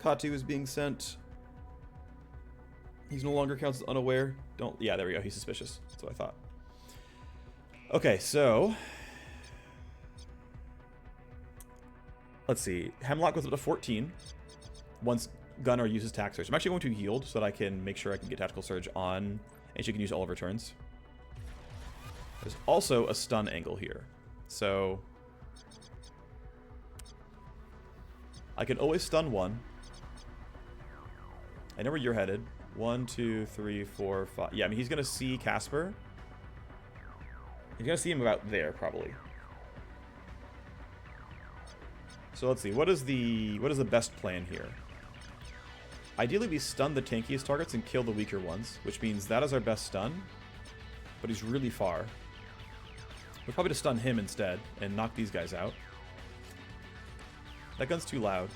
Katu is being sent. He's no longer counts as unaware. Yeah, there we go, he's suspicious. That's what I thought. Okay, so let's see. Hemlock goes up to 14 once Gunner uses Tac Surge. I'm actually going to yield so that I can make sure I can get Tactical Surge on, and she can use all of her turns. There's also a stun angle here. So I can always stun one. I know where you're headed. 1, 2, 3, 4, 5. Yeah, I mean, he's going to see Casper. He's going to see him about there, probably. So let's see. What is the best plan here? Ideally, we stun the tankiest targets and kill the weaker ones, which means that is our best stun. But he's really far. We'll probably just stun him instead and knock these guys out. That gun's too loud.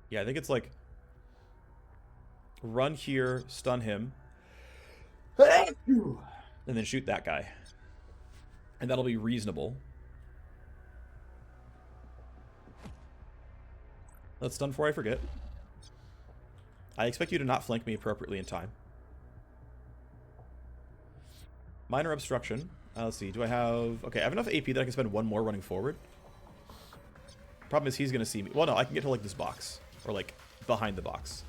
Yeah, I think it's like run here, stun him, and then shoot that guy. And that'll be reasonable. Let's stun before I forget. I expect you to not flank me appropriately in time. Minor obstruction. Let's see, do I have... Okay, I have enough AP that I can spend one more running forward. Problem is he's going to see me. Well, no, I can get to, like, this box. Or, like, behind the box.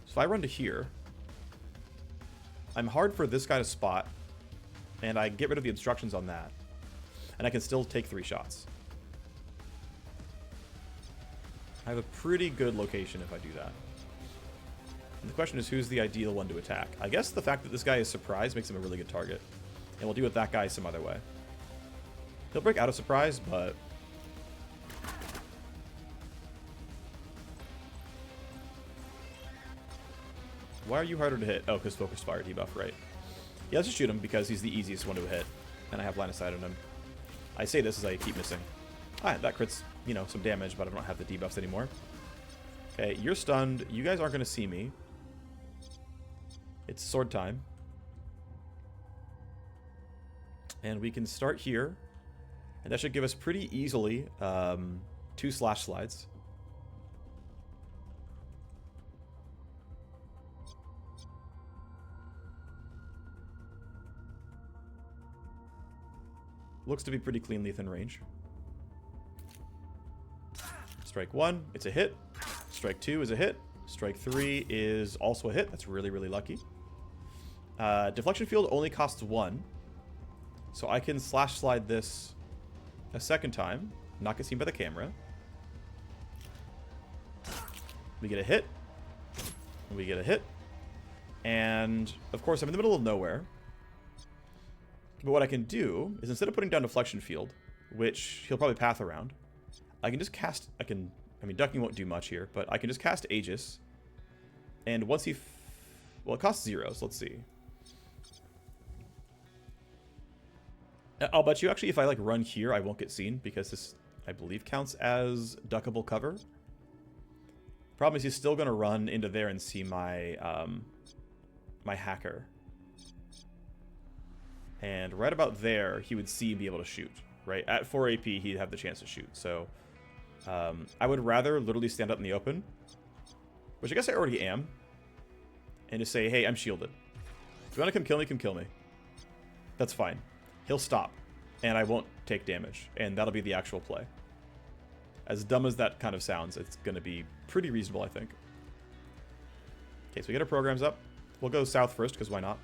So if I run to here, I'm hard for this guy to spot, and I get rid of the obstructions on that. And I can still take 3 shots. I have a pretty good location if I do that. And the question is, who's the ideal one to attack? I guess the fact that this guy is surprised makes him a really good target. And we'll deal with that guy some other way. He'll break out of surprise, but... Why are you harder to hit? Oh, because focus fire debuff, right. Yeah, let's just shoot him because he's the easiest one to hit. And I have line of sight on him. I say this as I keep missing. Alright, that crits, you know, some damage, but I don't have the debuffs anymore. Okay, you're stunned. You guys aren't going to see me. It's sword time. And we can start here. And that should give us pretty easily 2 slash slides. Looks to be pretty cleanly within range. Strike 1, it's a hit. Strike 2 is a hit. Strike 3 is also a hit. That's really, really lucky. Deflection field only costs 1. So I can slash slide this a second time. Not get seen by the camera. We get a hit. We get a hit. And, of course, I'm in the middle of nowhere. But what I can do is, instead of putting down deflection field, which he'll probably path around, I can just cast... I mean, ducking won't do much here, but I can just cast Aegis. And once he... Well, it costs 0, so let's see. I'll bet you, actually, if I, like, run here, I won't get seen, because this, I believe, counts as duckable cover. Problem is, he's still going to run into there and see my, my hacker. And right about there, he would see and be able to shoot, right? At 4 AP, he'd have the chance to shoot. So I would rather literally stand up in the open which I guess I already am, and just say, hey, I'm shielded. If you want to come kill me. That's fine. He'll stop, and I won't take damage, and that'll be the actual play. As dumb as that kind of sounds, it's going to be pretty reasonable, I think. Okay, so we get our programs up. We'll go south first, because why not?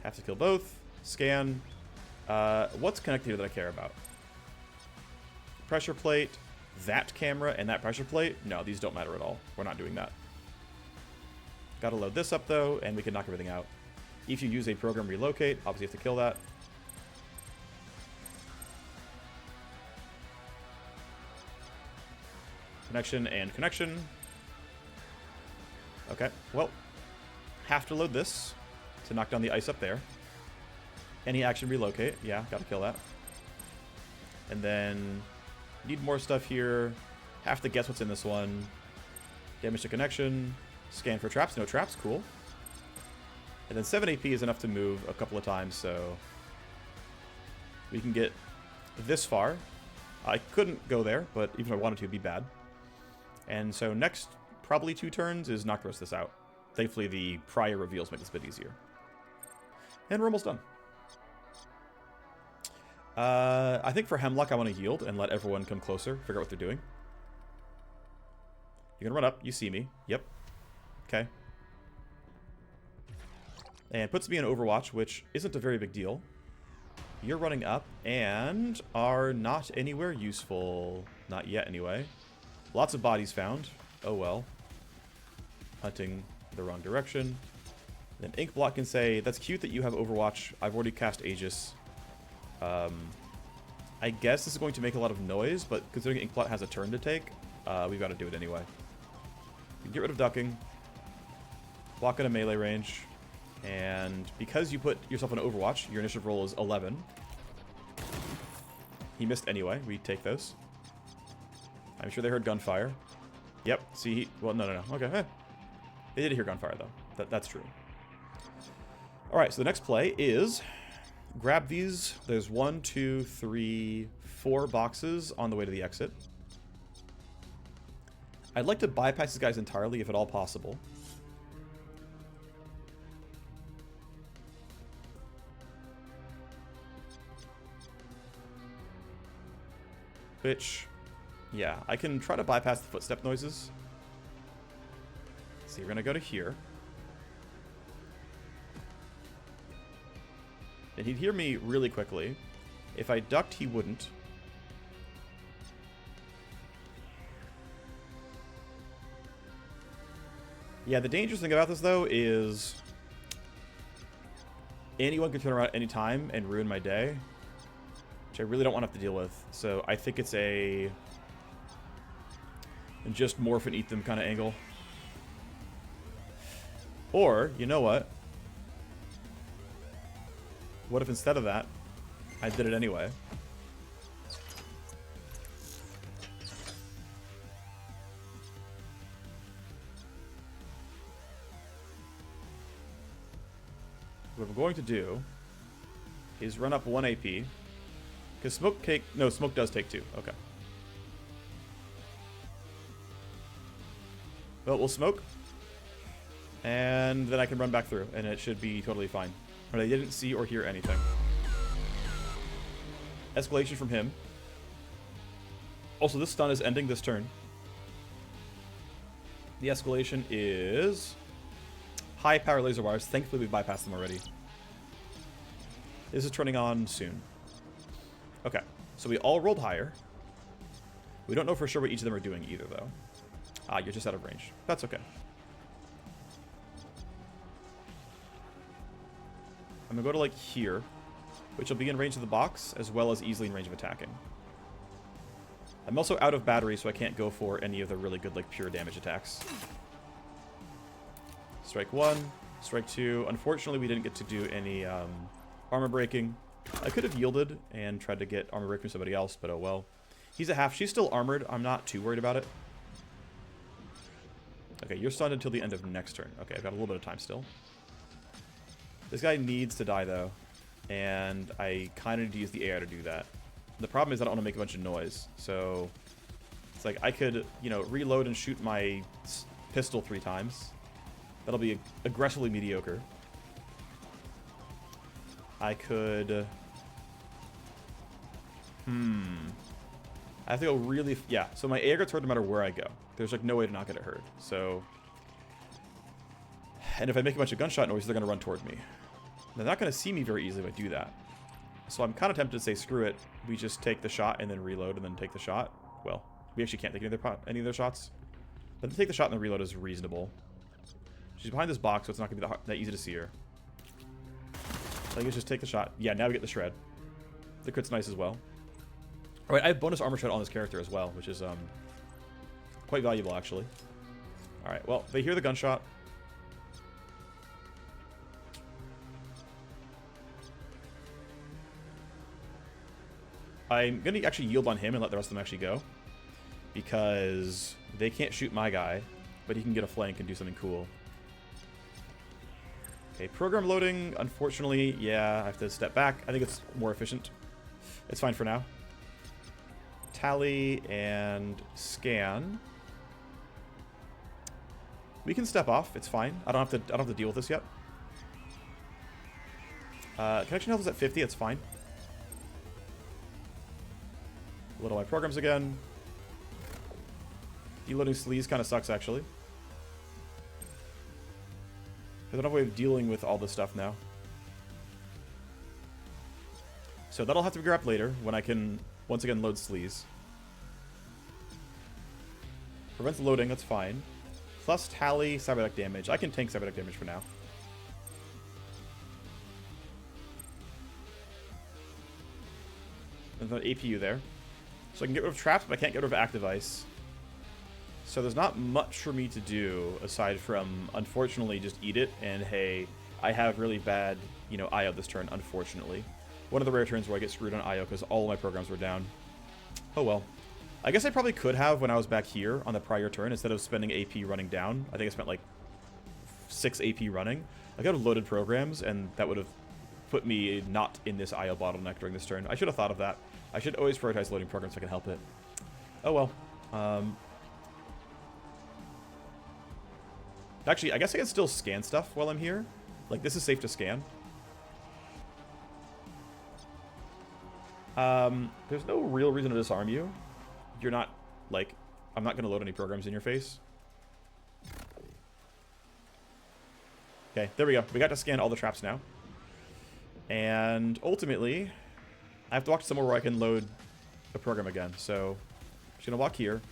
Have to kill both. Scan. What's connected here that I care about? Pressure plate, that camera, and that pressure plate? No, these don't matter at all. We're not doing that. Gotta load this up, though, and we can knock everything out. If you use a program relocate, obviously you have to kill that. Connection and connection. Okay, well, have to load this to knock down the ice up there. Any action relocate. Yeah, gotta kill that. And then need more stuff here. Have to guess what's in this one. Damage to connection. Scan for traps. No traps. Cool. And then 7 AP is enough to move a couple of times, so we can get this far. I couldn't go there, but even if I wanted to, it'd be bad. And so next, probably 2 turns, is knock the rest of this out. Thankfully, the prior reveals make this a bit easier. And we're almost done. I think for Hemlock, I want to yield and let everyone come closer, figure out what they're doing. You're going to run up. You see me. Yep. Okay. And puts me in Overwatch, which isn't a very big deal. You're running up and are not anywhere useful. Not yet, anyway. Lots of bodies found. Oh, well. Hunting the wrong direction. Then Inkblot can say, that's cute that you have Overwatch. I've already cast Aegis. I guess this is going to make a lot of noise, but considering Inkblot has a turn to take, we've got to do it anyway. Get rid of ducking. Block at a melee range. And because you put yourself in Overwatch, your initiative roll is 11. He missed anyway. We take those. I'm sure they heard gunfire. Yep. See, well, no. Okay. They did hear gunfire, though. That's true. All right, so the next play is grab these. There's 1, 2, 3, 4 boxes on the way to the exit. I'd like to bypass these guys entirely, if at all possible. Which, yeah, I can try to bypass the footstep noises. So you're going to go to here. And he'd hear me really quickly. If I ducked, he wouldn't. Yeah, the dangerous thing about this, though, is anyone can turn around at any time and ruin my day, which I really don't want to have to deal with. So I think it's a just morph and eat them kind of angle. Or, you know what? What if instead of that, I did it anyway? What we're going to do is run up 1 AP. Because smoke does take 2. Okay. Well, we'll smoke. And then I can run back through, and it should be totally fine. But I didn't see or hear anything. Escalation from him. Also, this stun is ending this turn. The escalation is high power laser wires. Thankfully, we bypassed them already. This is turning on soon. Okay, so we all rolled higher. We don't know for sure what each of them are doing either, though. Ah, you're just out of range. That's okay. I'm going to go to, like, here, which will be in range of the box, as well as easily in range of attacking. I'm also out of battery, so I can't go for any of the really good, like, pure damage attacks. Strike 1, strike 2. Unfortunately, we didn't get to do any armor breaking. I could have yielded and tried to get armor break from somebody else, but oh well. He's a half. She's still armored. I'm not too worried about it. Okay, you're stunned until the end of next turn. Okay, I've got a little bit of time still. This guy needs to die, though, and I kind of need to use the AI to do that. The problem is I don't want to make a bunch of noise, so it's like I could, you know, reload and shoot my pistol 3 times. That'll be aggressively mediocre. I could... I have to go really... Yeah, so my AR gets hurt no matter where I go. There's like no way to not get it hurt. So... And if I make a bunch of gunshot noise, they're going to run toward me. They're not going to see me very easily if I do that. So I'm kind of tempted to say, screw it. We just take the shot and then reload and then take the shot. Well, we actually can't take any of their shots. But to take the shot and the reload is reasonable. She's behind this box, so it's not going to be that easy to see her. So I guess just take the shot. Yeah, now we get the shred. The crit's nice as well. Alright, I have bonus armor shred on this character as well, which is quite valuable, actually. Alright, well, they hear the gunshot. I'm going to actually yield on him and let the rest of them actually go. Because they can't shoot my guy, but he can get a flank and do something cool. Okay, program loading, unfortunately, yeah, I have to step back. I think it's more efficient. It's fine for now. Tally and scan. We can step off, it's fine. I don't have to deal with this yet. Connection health is at 50, it's fine. Load all my programs again. Deloading sleaze kind of sucks, actually. I don't have a way of dealing with all this stuff now. So that'll have to be grabbed later, when I can, once again, load sleaze. Prevents loading, that's fine. Plus tally, cyberduck damage. I can tank cyberduck damage for now. There's an APU there. So I can get rid of traps, but I can't get rid of active ice. So there's not much for me to do aside from, unfortunately, just eat it. And hey, I have really bad, you know, IO this turn, unfortunately. One of the rare turns where I get screwed on IO because all of my programs were down. Oh well. I guess I probably could have when I was back here on the prior turn instead of spending AP running down. I think I spent like 6 AP running. I could have loaded programs and that would have put me not in this IO bottleneck during this turn. I should have thought of that. I should always prioritize loading programs so I can help it. Oh well. Actually, I guess I can still scan stuff while I'm here. Like, this is safe to scan. There's no real reason to disarm you. You're not, like, I'm not going to load any programs in your face. Okay, there we go. We got to scan all the traps now. And ultimately, I have to walk somewhere where I can load a program again. So, I'm just going to walk here.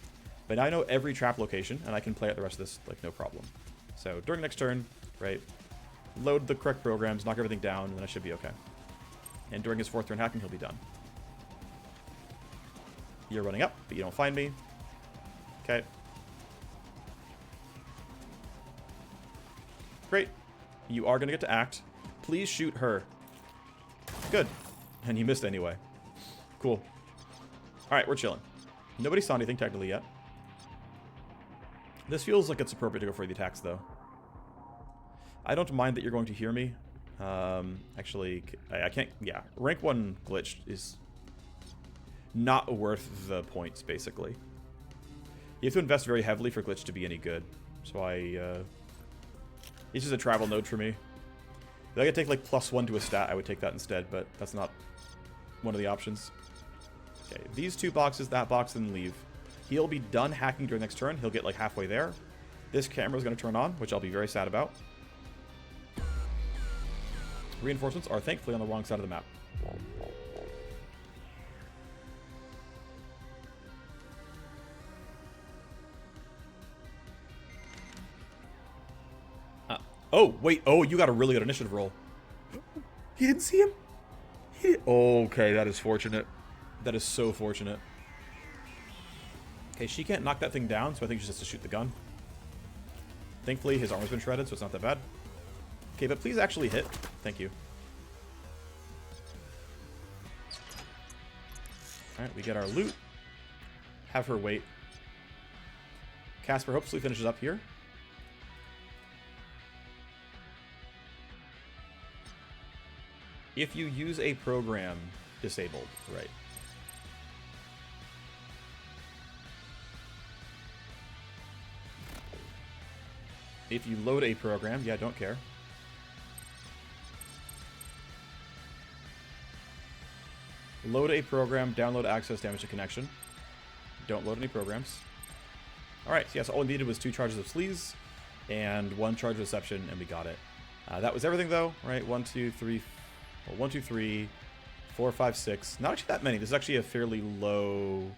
But now I know every trap location, and I can play out the rest of this, like, no problem. So, during next turn, right, load the correct programs, knock everything down, and then I should be okay. And during his 4th turn hacking, he'll be done. You're running up, but you don't find me. Okay. Great. You are going to get to act. Please shoot her. Good. And you missed anyway. Cool. Alright, we're chilling. Nobody saw anything technically yet. This feels like it's appropriate to go for the attacks, though. I don't mind that you're going to hear me. Actually, I can't... Yeah, rank 1 glitch is not worth the points, basically. You have to invest very heavily for glitch to be any good. So it's just a travel node for me. If I could take, like, +1 to a stat, I would take that instead, but that's not one of the options. Okay, these 2 boxes, that box, then leave. He'll be done hacking during next turn. He'll get, like, halfway there. This camera is going to turn on, which I'll be very sad about. Reinforcements are thankfully on the wrong side of the map. Oh, wait. Oh, you got a really good initiative roll. He didn't see him? Okay, that is fortunate. That is so fortunate. Okay, she can't knock that thing down, so I think she just has to shoot the gun. Thankfully, his armor's been shredded, so it's not that bad. Okay, but please actually hit. Thank you. Alright, we get our loot. Have her wait. Casper hopefully finishes up here. If you use a program disabled, right. If you load a program, yeah, don't care. Load a program, download access, damage to connection. Don't load any programs. Alright, so yeah, so all we needed was 2 charges of sleaze and 1 charge of deception, and we got it. That was everything though, right? 1, 2, 3, well, 1, 2, 3, 4, 5, 6. Not actually that many. This is actually a fairly low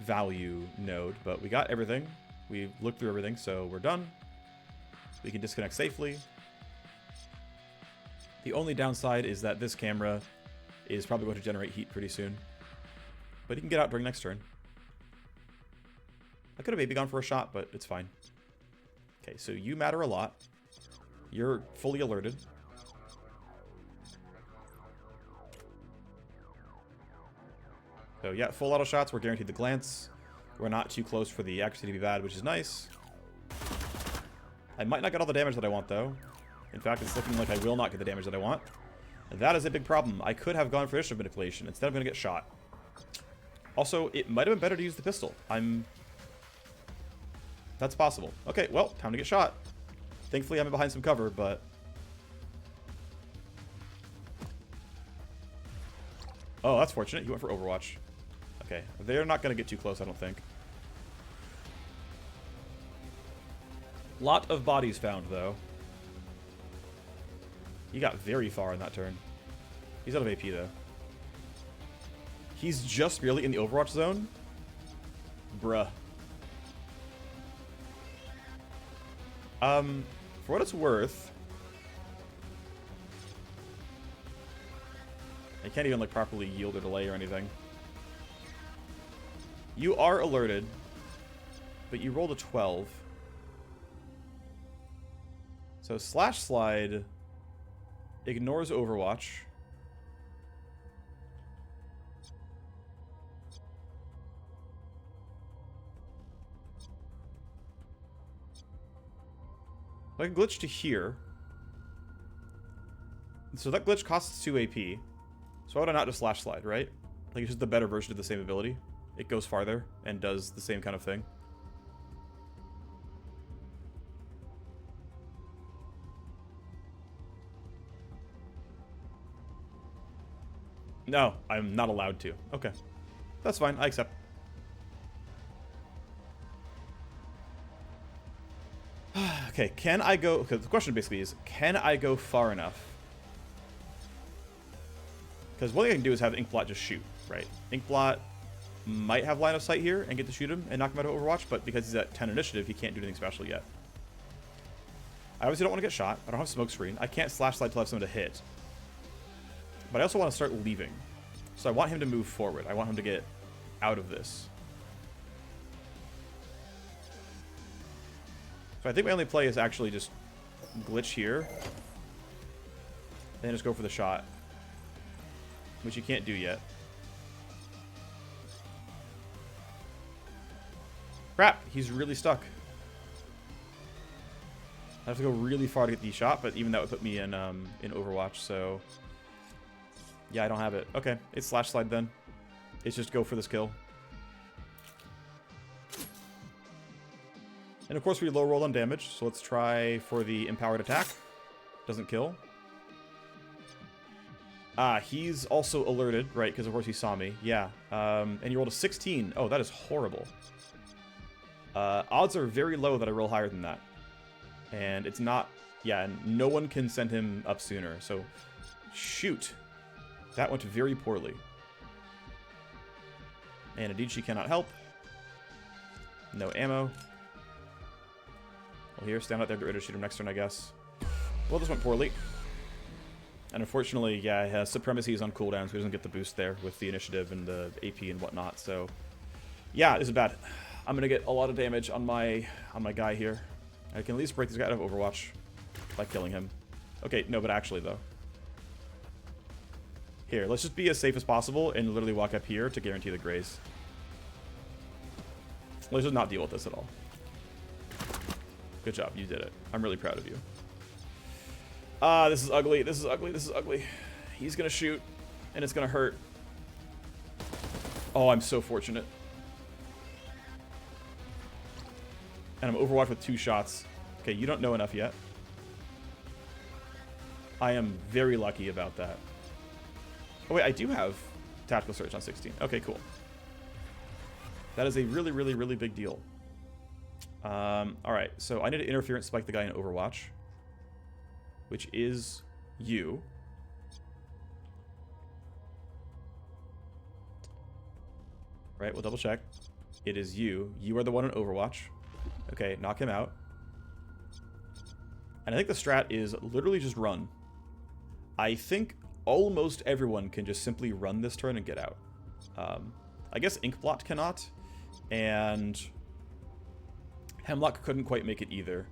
value node, but we got everything. We looked through everything, so we're done. We can disconnect safely. The only downside is that this camera is probably going to generate heat pretty soon. But he can get out during next turn. I could have maybe gone for a shot, but it's fine. Okay, so you matter a lot. You're fully alerted. So yeah, full auto shots. We're guaranteed the glance. We're not too close for the accuracy to be bad, which is nice. I might not get all the damage that I want, though. In fact, it's looking like I will not get the damage that I want. And that is a big problem. I could have gone for initiative manipulation. Instead, I'm going to get shot. Also, it might have been better to use the pistol. That's possible. Okay, well, time to get shot. Thankfully, I'm behind some cover, but... Oh, that's fortunate. He went for Overwatch. Okay, they're not going to get too close, I don't think. Lot of bodies found, though. He got very far in that turn. He's out of AP, though. He's just barely in the Overwatch zone? Bruh. For what it's worth... I can't even, like, properly yield or delay or anything. You are alerted, but you rolled a 12. So Slash Slide ignores Overwatch. I can glitch to here. So that glitch costs 2 AP. So why would I not just Slash Slide, right? Like, it's just the better version of the same ability. It goes farther and does the same kind of thing. No, I'm not allowed to. Okay. That's fine. I accept. Okay, can I go... Okay, the question basically is, can I go far enough? Because one thing I can do is have Inkblot just shoot, right? Inkblot might have line of sight here and get to shoot him and knock him out of Overwatch, but because he's at 10 initiative, he can't do anything special yet. I obviously don't want to get shot. I don't have smoke screen. I can't Slash Slide till I have someone to hit. But I also want to start leaving. So I want him to move forward. I want him to get out of this. So I think my only play is actually just glitch here. And just go for the shot. Which you can't do yet. Crap! He's really stuck. I have to go really far to get the shot, but even that would put me in Overwatch, so... Yeah, I don't have it. Okay, it's Slash Slide then. It's just go for this kill. And of course we low roll on damage, so let's try for the empowered attack. Doesn't kill. He's also alerted, right, because of course he saw me. Yeah, and you rolled a 16. Oh, that is horrible. Odds are very low that I roll higher than that. And it's not... Yeah, and no one can send him up sooner, so... Shoot. That went very poorly. And Adichie cannot help. No ammo. Well, here, stand out there, get ready to shoot him next turn, I guess. Well, this went poorly. And unfortunately, yeah, it has Supremacy is on cooldown, so he doesn't get the boost there with the initiative and the AP and whatnot, so... Yeah, this is bad. I'm gonna get a lot of damage on my guy here. I can at least break this guy out of Overwatch by killing him. Okay, no, but actually, though. Here, let's just be as safe as possible and literally walk up here to guarantee the graze. Let's just not deal with this at all. Good job, you did it. I'm really proud of you. This is ugly, this is ugly, this is ugly. He's gonna shoot, and it's gonna hurt. Oh, I'm so fortunate. And I'm Overwatch with 2 shots. Okay, you don't know enough yet. I am very lucky about that. Oh wait, I do have tactical search on 16. Okay, cool. That is a really, really, really big deal. Alright, so I need to interference spike the guy in Overwatch, which is you. Right, we'll double check. It is you. You are the one in Overwatch. Okay, knock him out. And I think the strat is literally just run. I think almost everyone can just simply run this turn and get out. I guess Inkblot cannot, and Hemlock couldn't quite make it either.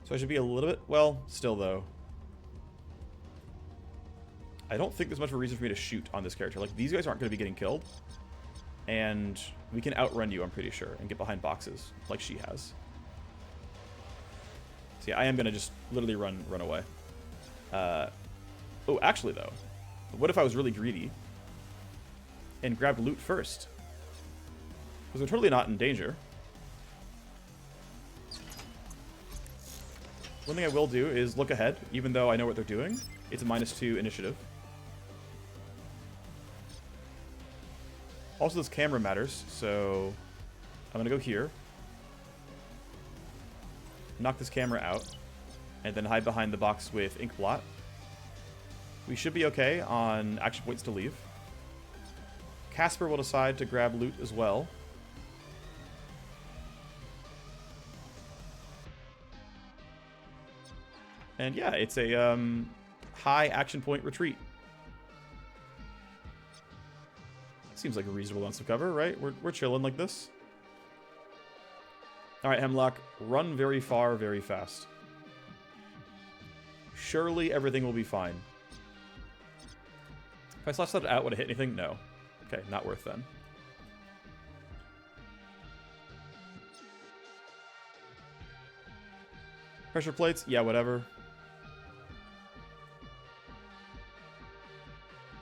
So I should be a little bit... Well, still though. I don't think there's much of a reason for me to shoot on this character. Like, these guys aren't going to be getting killed. And we can outrun you, I'm pretty sure, and get behind boxes, like she has. So yeah, I am going to just literally run away. Oh, actually, though, what if I was really greedy and grabbed loot first? Because we're totally not in danger. One thing I will do is look ahead, even though I know what they're doing. It's a -2 initiative. Also, this camera matters, so I'm going to go here. Knock this camera out, and then hide behind the box with Inkblot. We should be okay on action points to leave. Casper will decide to grab loot as well. And yeah, it's a high action point retreat. Seems like a reasonable ounce of cover, right? We're chilling like this. Alright, Hemlock, run very far, very fast. Surely everything will be fine. If I slash that out, would it hit anything? No. Okay, not worth then. Pressure plates? Yeah, whatever.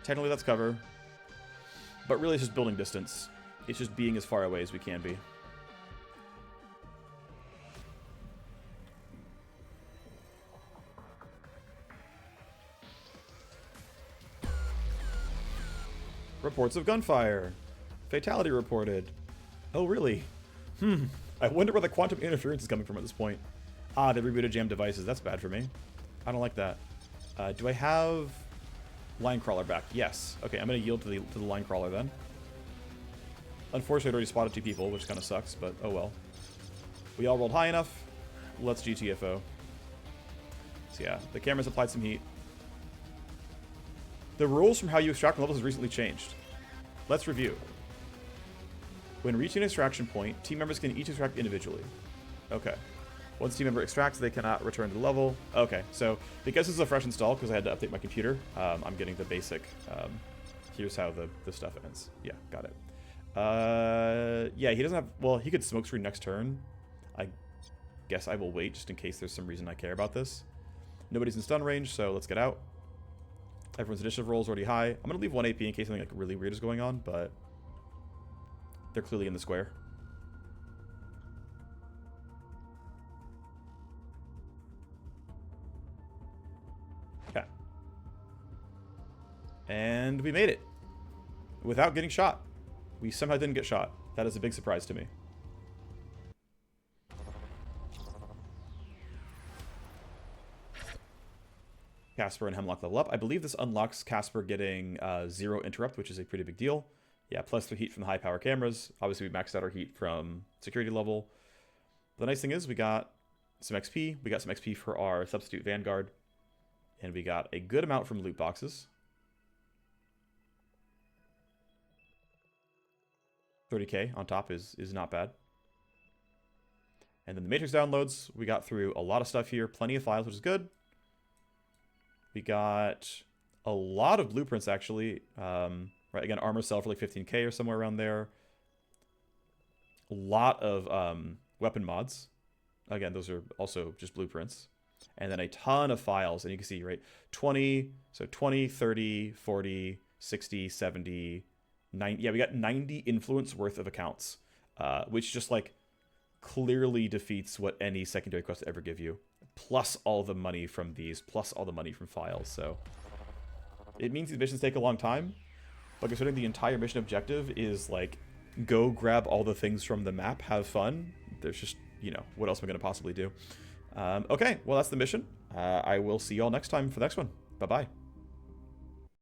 Technically that's cover. But really it's just building distance. It's just being as far away as we can be. Reports of gunfire. Fatality reported. Oh, really? I wonder where the quantum interference is coming from at this point. Ah, they rebooted jammed devices. That's bad for me. I don't like that. Do I have line crawler back? Yes. Okay, I'm going to yield to the line crawler then. Unfortunately, I already spotted 2 people, which kind of sucks, but oh well. We all rolled high enough. Let's GTFO. So yeah, the camera's applied some heat. The rules from how you extract from levels has recently changed. Let's review. When reaching an extraction point, team members can each extract individually. Okay. Once a team member extracts, they cannot return to the level. Okay, so because this is a fresh install, because I had to update my computer, I'm getting the basic, here's how the stuff ends. Yeah, got it. Yeah, he doesn't have, well, he could smokescreen next turn. I guess I will wait just in case there's some reason I care about this. Nobody's in stun range, so let's get out. Everyone's initiative roll is already high. I'm going to leave 1 AP in case something like really weird is going on, but they're clearly in the square. Okay. And we made it. Without getting shot. We somehow didn't get shot. That is a big surprise to me. Casper and Hemlock level up. I believe this unlocks Casper getting 0 interrupt, which is a pretty big deal. Yeah, plus 3 heat from the high power cameras. Obviously, we maxed out our heat from security level. The nice thing is we got some XP. We got some XP for our substitute Vanguard. And we got a good amount from loot boxes. 30k on top is not bad. And then the Matrix downloads. We got through a lot of stuff here. Plenty of files, which is good. We got a lot of blueprints, actually. Right, again, armor cell for like 15k or somewhere around there. A lot of weapon mods. Again, those are also just blueprints. And then a ton of files. And you can see, right, 20, so 20, 30, 40, 60, 70, 90. Yeah, we got 90 influence worth of accounts, which just like clearly defeats what any secondary quest ever give you. Plus all the money from these, plus all the money from files, so... It means these missions take a long time, but considering the entire mission objective is, like, go grab all the things from the map, have fun, there's just, you know, what else am I going to possibly do? Okay, well, that's the mission. I will see y'all next time for the next one. Bye-bye.